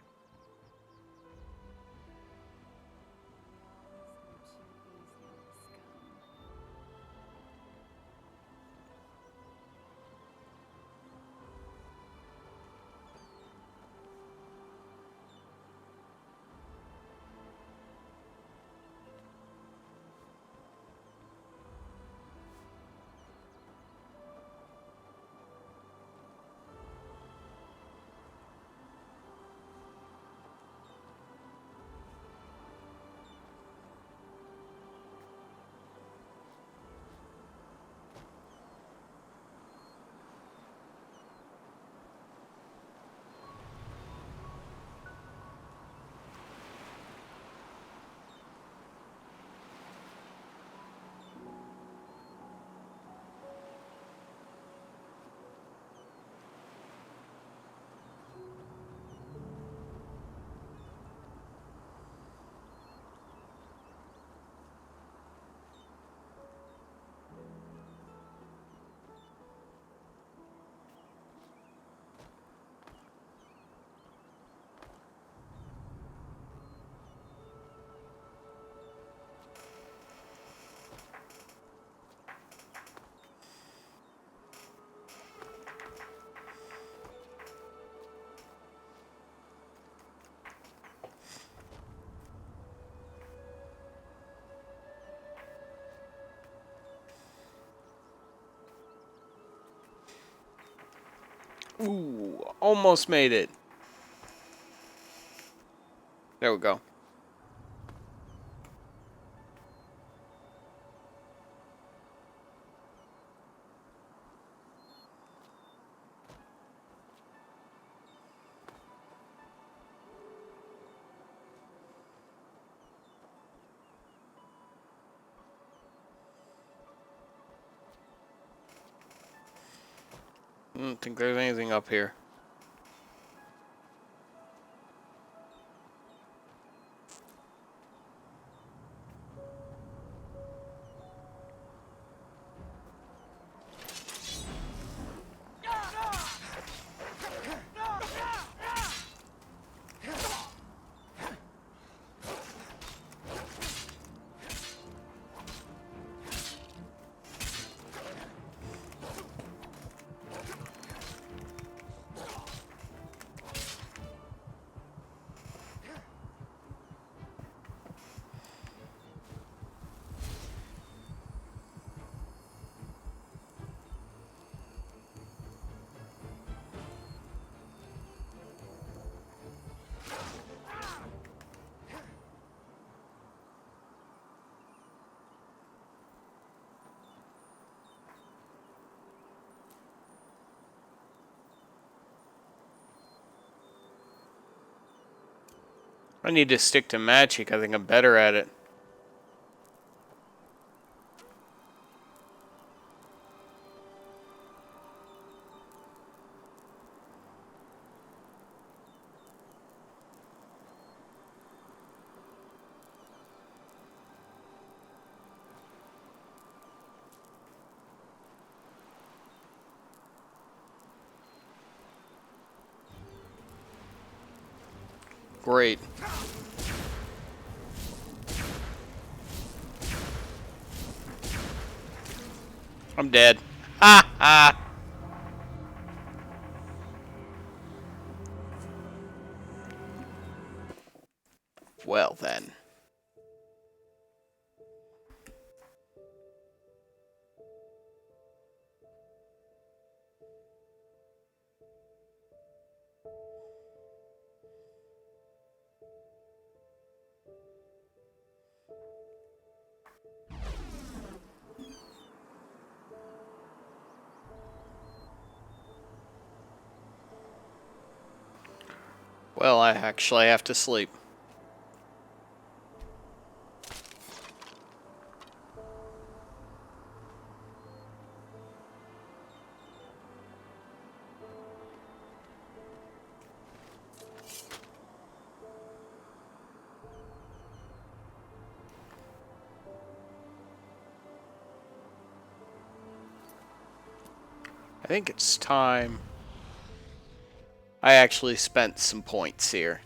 A: Ooh, almost made it. There we go. I don't think there's anything up here. I need to stick to magic. I think I'm better at it. Great. I'm dead. Ha ha! Well then. Well, I actually have to sleep. I think it's time. I actually spent some points here.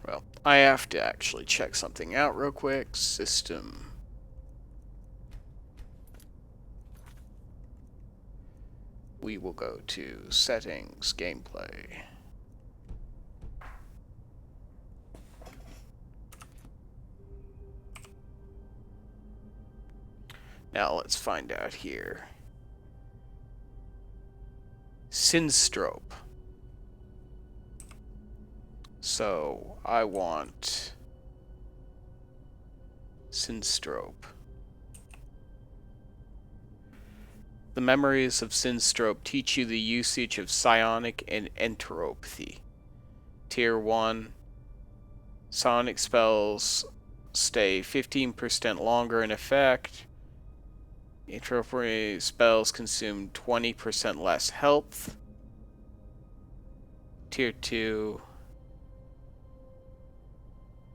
A: Well, I have to actually check something out real quick. System. We will go to settings, gameplay. Now let's find out here. Sinstrope. So I want Sinstrope. The memories of Sinstrope teach you the usage of psionic and enteropathy. Tier 1. Psionic spells stay 15% longer in effect. Enteropathy spells consume 20% less health. Tier 2.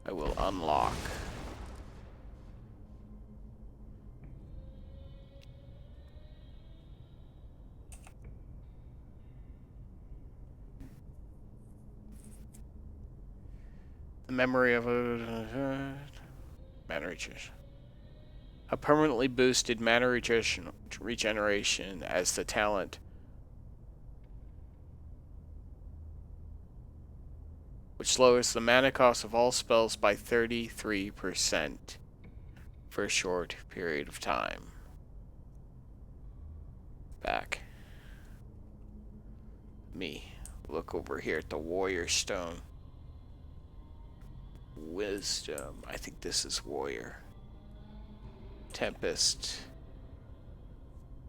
A: I will unlock. The memory of a mana permanently boosted mana regeneration as the talent, which lowers the mana cost of all spells by 33% for a short period of time. Back. Me. Look over here at the Warrior Stone. Wisdom. I think this is Warrior. Tempest.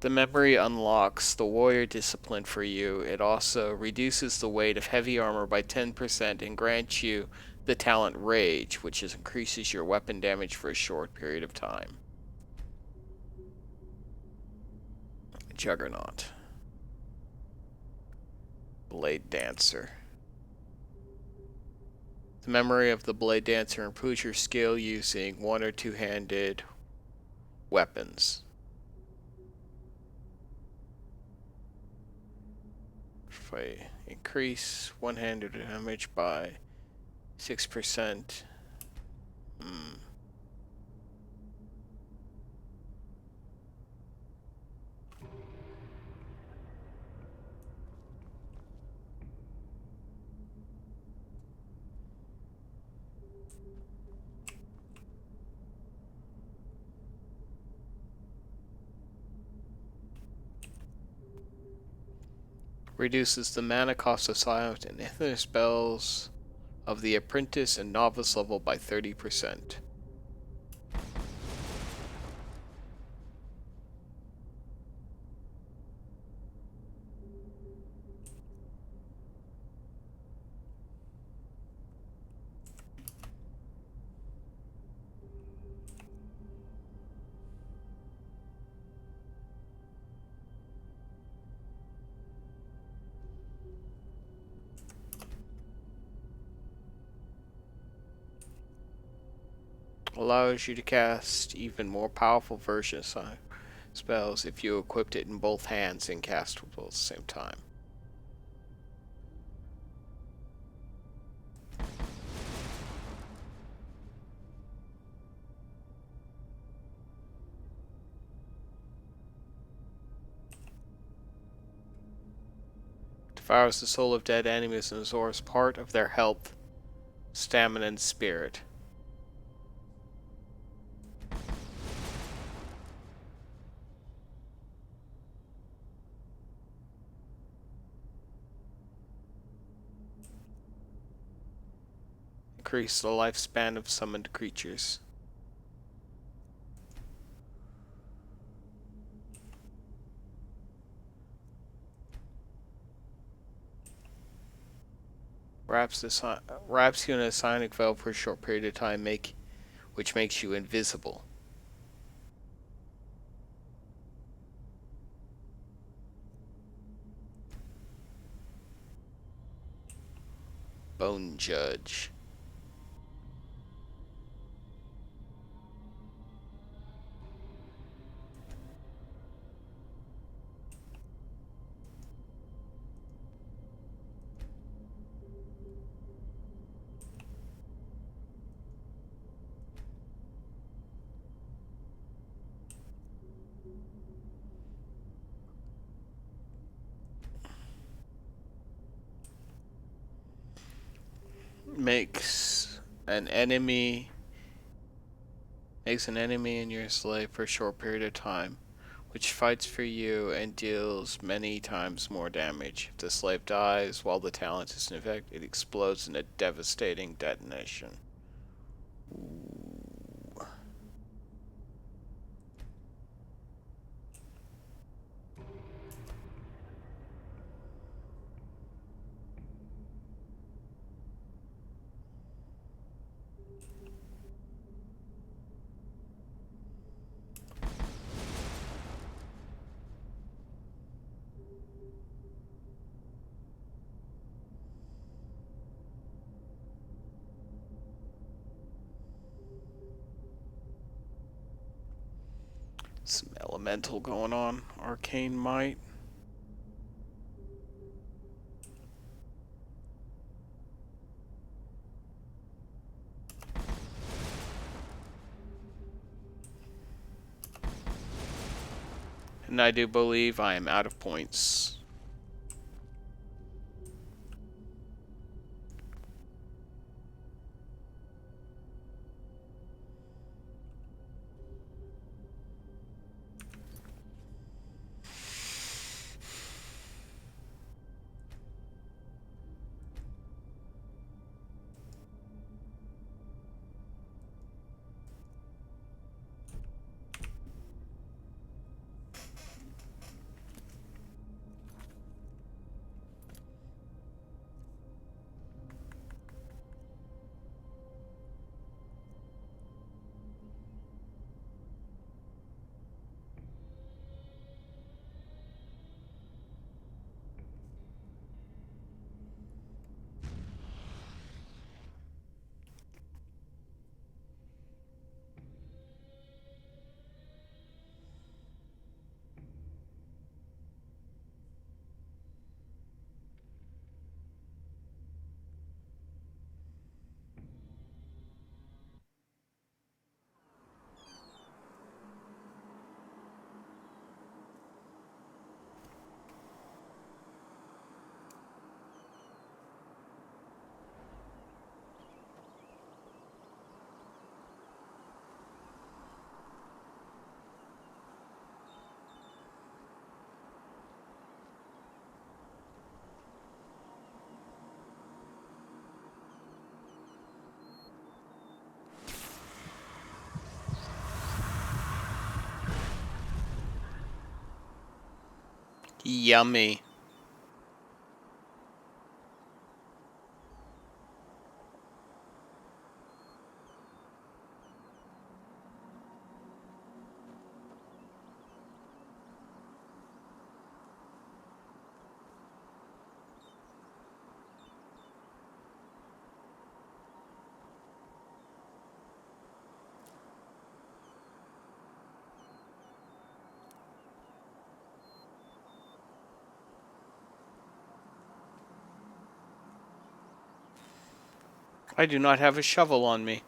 A: The memory unlocks the Warrior Discipline for you. It also reduces the weight of heavy armor by 10% and grants you the talent Rage, which increases your weapon damage for a short period of time. Juggernaut. Blade Dancer. The memory of the Blade Dancer improves your skill using one- or two-handed weapons. If I increase one-handed damage by 6%. Reduces the mana cost of silent and ether spells of the apprentice and novice level by 30%. Allows you to cast even more powerful versions of spells if you equipped it in both hands and cast at the same time. Devours the soul of dead enemies and absorbs part of their health, stamina, and spirit. Increase the lifespan of summoned creatures. Wraps you in a sonic veil for a short period of time, which makes you invisible. Bone Judge. Makes an enemy in your slave for a short period of time, which fights for you and deals many times more damage. If the slave dies while the talent is in effect, it explodes in a devastating detonation. Ooh. Some elemental going on. Arcane Might. And I do believe I am out of points. Yummy. I do not have a shovel on me.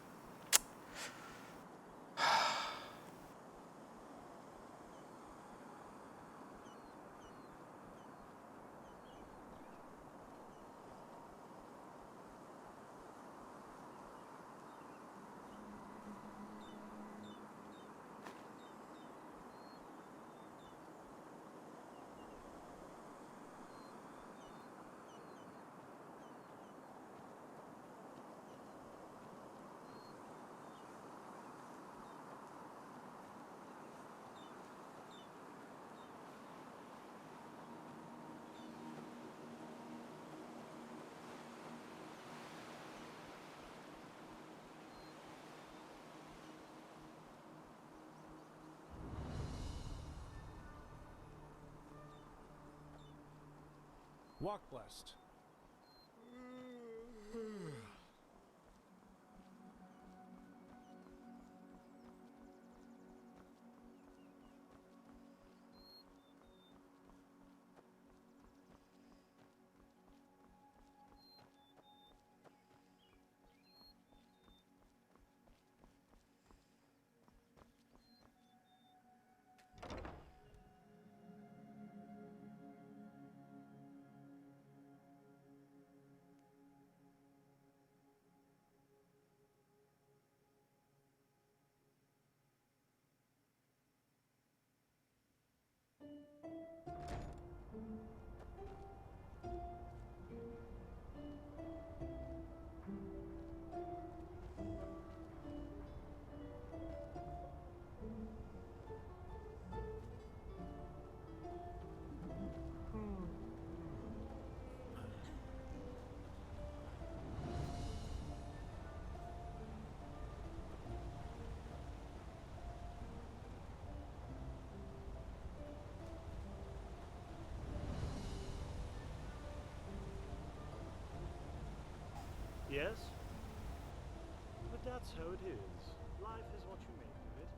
N: Walk blessed.
D: Yes? But that's how it is. Life is what you make of it.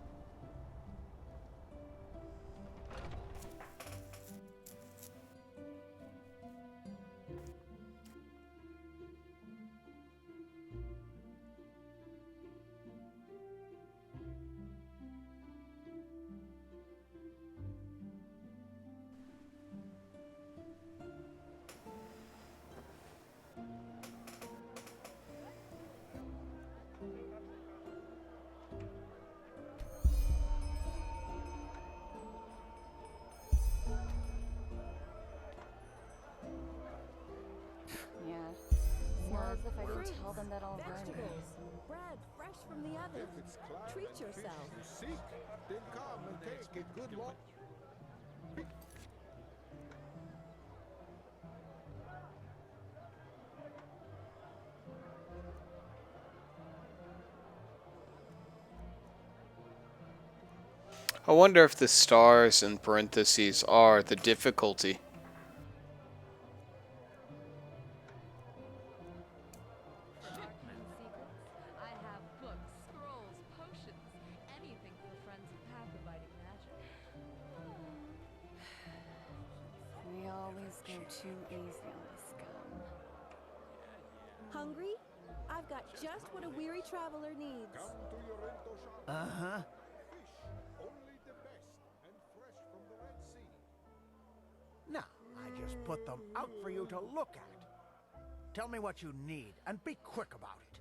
G: Yeah. Smells as if I didn't tell them that already.
P: Vegetables, bread fresh from the oven. Treat yourself.
Q: Seek, then come and take a good walk.
A: I wonder if the stars in parentheses are the difficulty.
G: I have books, scrolls, potions, anything for friends of path abiding magic. We always go too easy on the scum.
P: Hungry? I've got just what a weary traveler needs.
Q: Uh-huh. Only the best and fresh from the Red Sea.
J: No, I just put them out for you to look at. Tell me what you need, and be quick about it.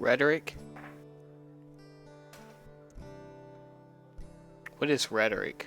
A: Rhetoric? What is rhetoric?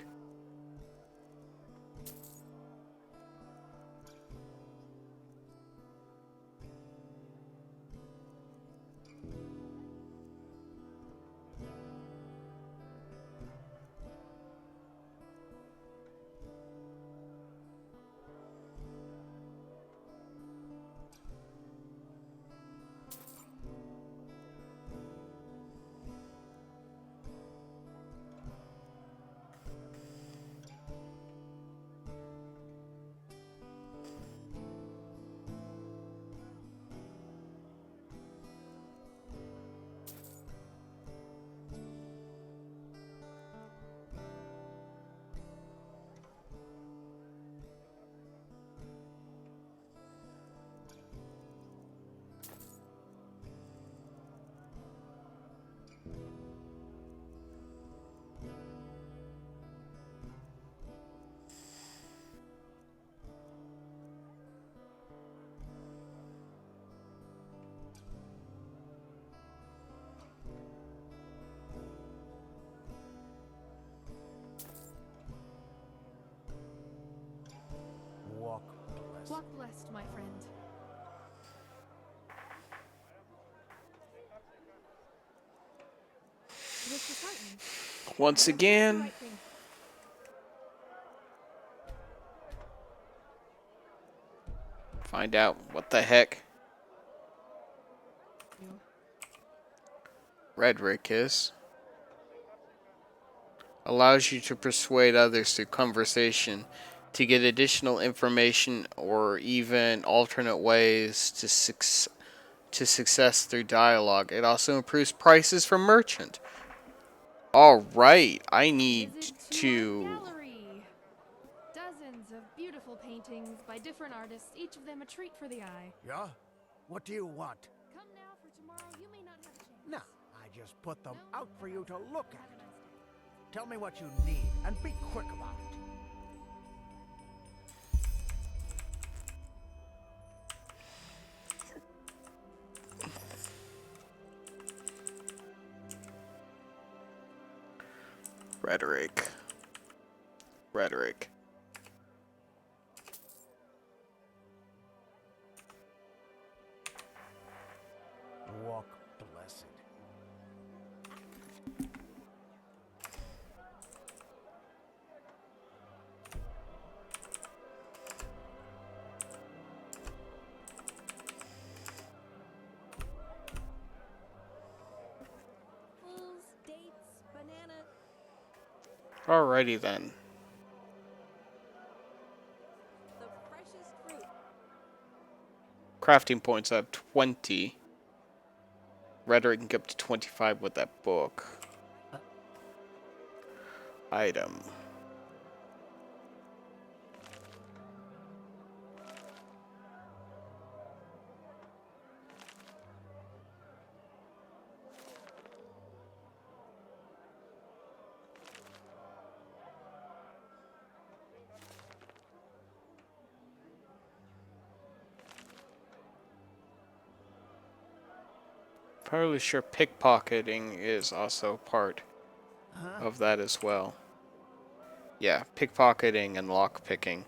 I: Walk blessed, my friend. This disheartening.
A: Once again.
I: Right thing.
A: Find out what the heck rhetoric is. Allows you to persuade others through conversation, to get additional information, or even alternate ways to success through dialogue. It also improves prices for merchant. Alright, I need to...
I: Dozens of beautiful paintings by different artists, each of them a treat for the eye.
H: Yeah? What do you want?
I: Come now, for tomorrow you may not have a chance.
H: No, I just put them out for you to look at. Tell me what you need, and be quick about it.
A: Rhetoric. Rhetoric.
H: Walk blessed.
P: Fools, dates, banana.
A: Alrighty then.
P: The freshest fruit.
A: Crafting points up 20. Rhetoric can get up to 25 with that book. Item. Fairly sure pickpocketing is also part of that as well. Yeah, pickpocketing and lockpicking.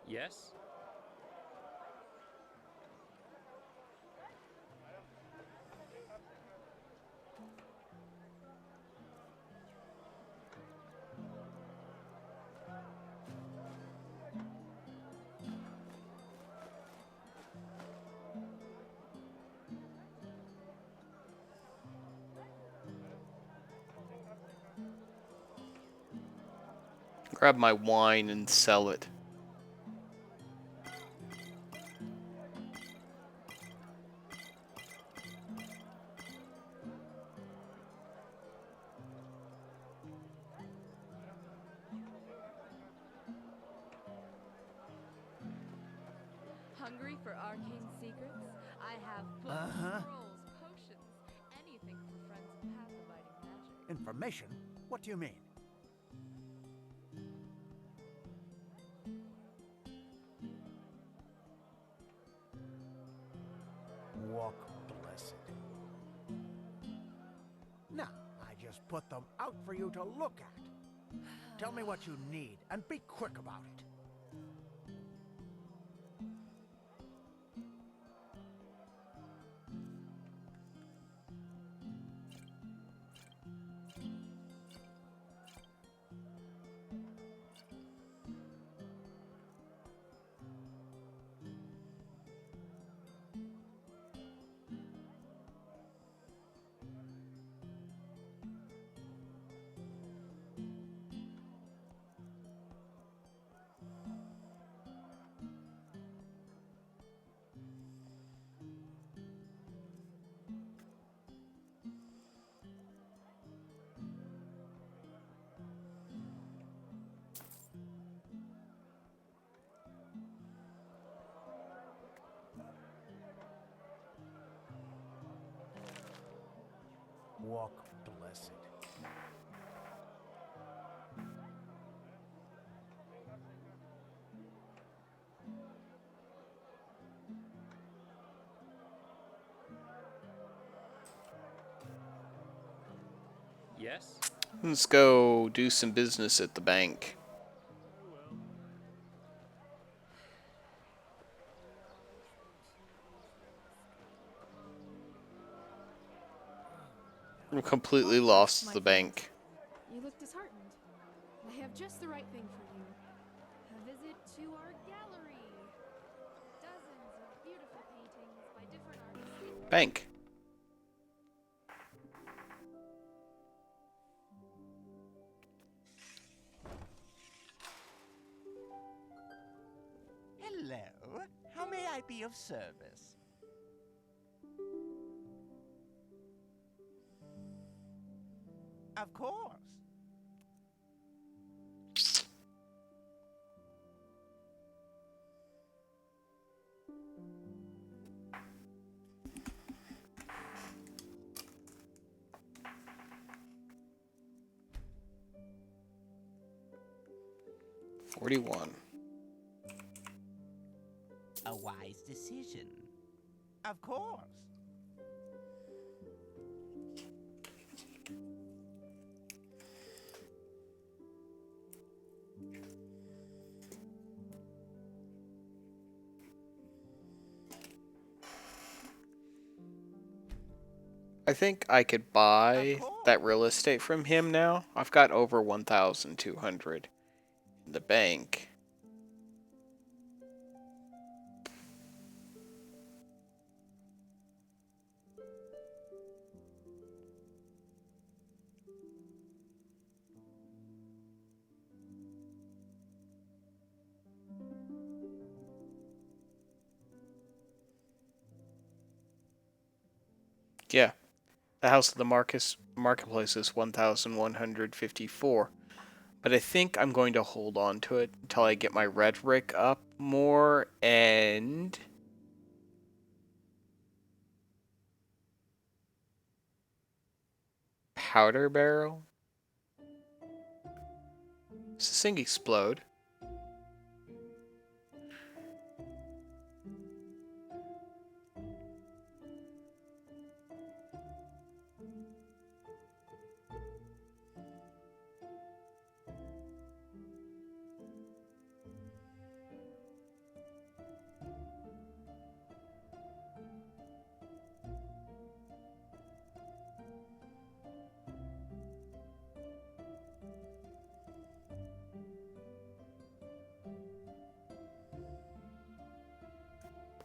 M: Yes?
A: Grab my wine and sell it.
G: Hungry for arcane secrets? I have books, scrolls, potions, anything for friends of path-abiding magic.
H: Information? What do you mean? Walk blessed. Now, I just put them out for you to look at. Tell me what you need, and be quick about it. Walk blessed.
M: Yes?
A: Let's go do some business at the bank. I'm completely lost the bank.
I: You look disheartened. I have just the right thing for you. A visit to our gallery. Dozens of beautiful paintings by different artists.
A: Bank.
R: Hello. How may I be of service? Of course.
A: $41.
R: A wise decision. Of course.
A: I think I could buy that real estate from him now. I've got over 1,200 in the bank. Yeah. The house of the marketplace is 1,154. But I think I'm going to hold on to it until I get my rhetoric up more and powder barrel. Does this thing explode?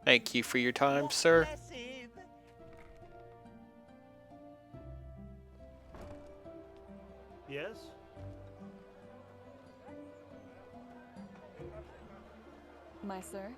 A: Thank you for your time, sir.
D: Yes?
G: My sir?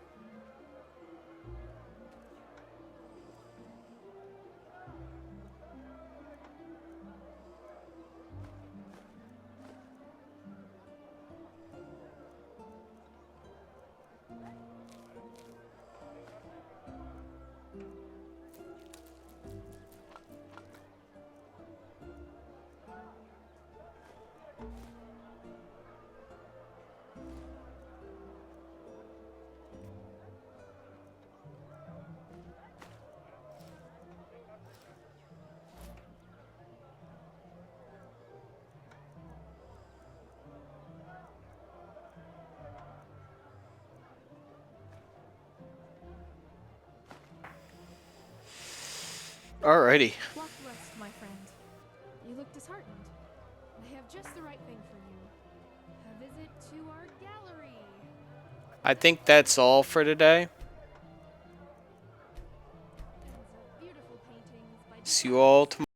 A: Alrighty.
I: Walk west, my friend. You look disheartened. I have just the right thing for you. A visit to our gallery.
A: I think that's all for today.
I: Beautiful paintings by
A: See you all tomorrow.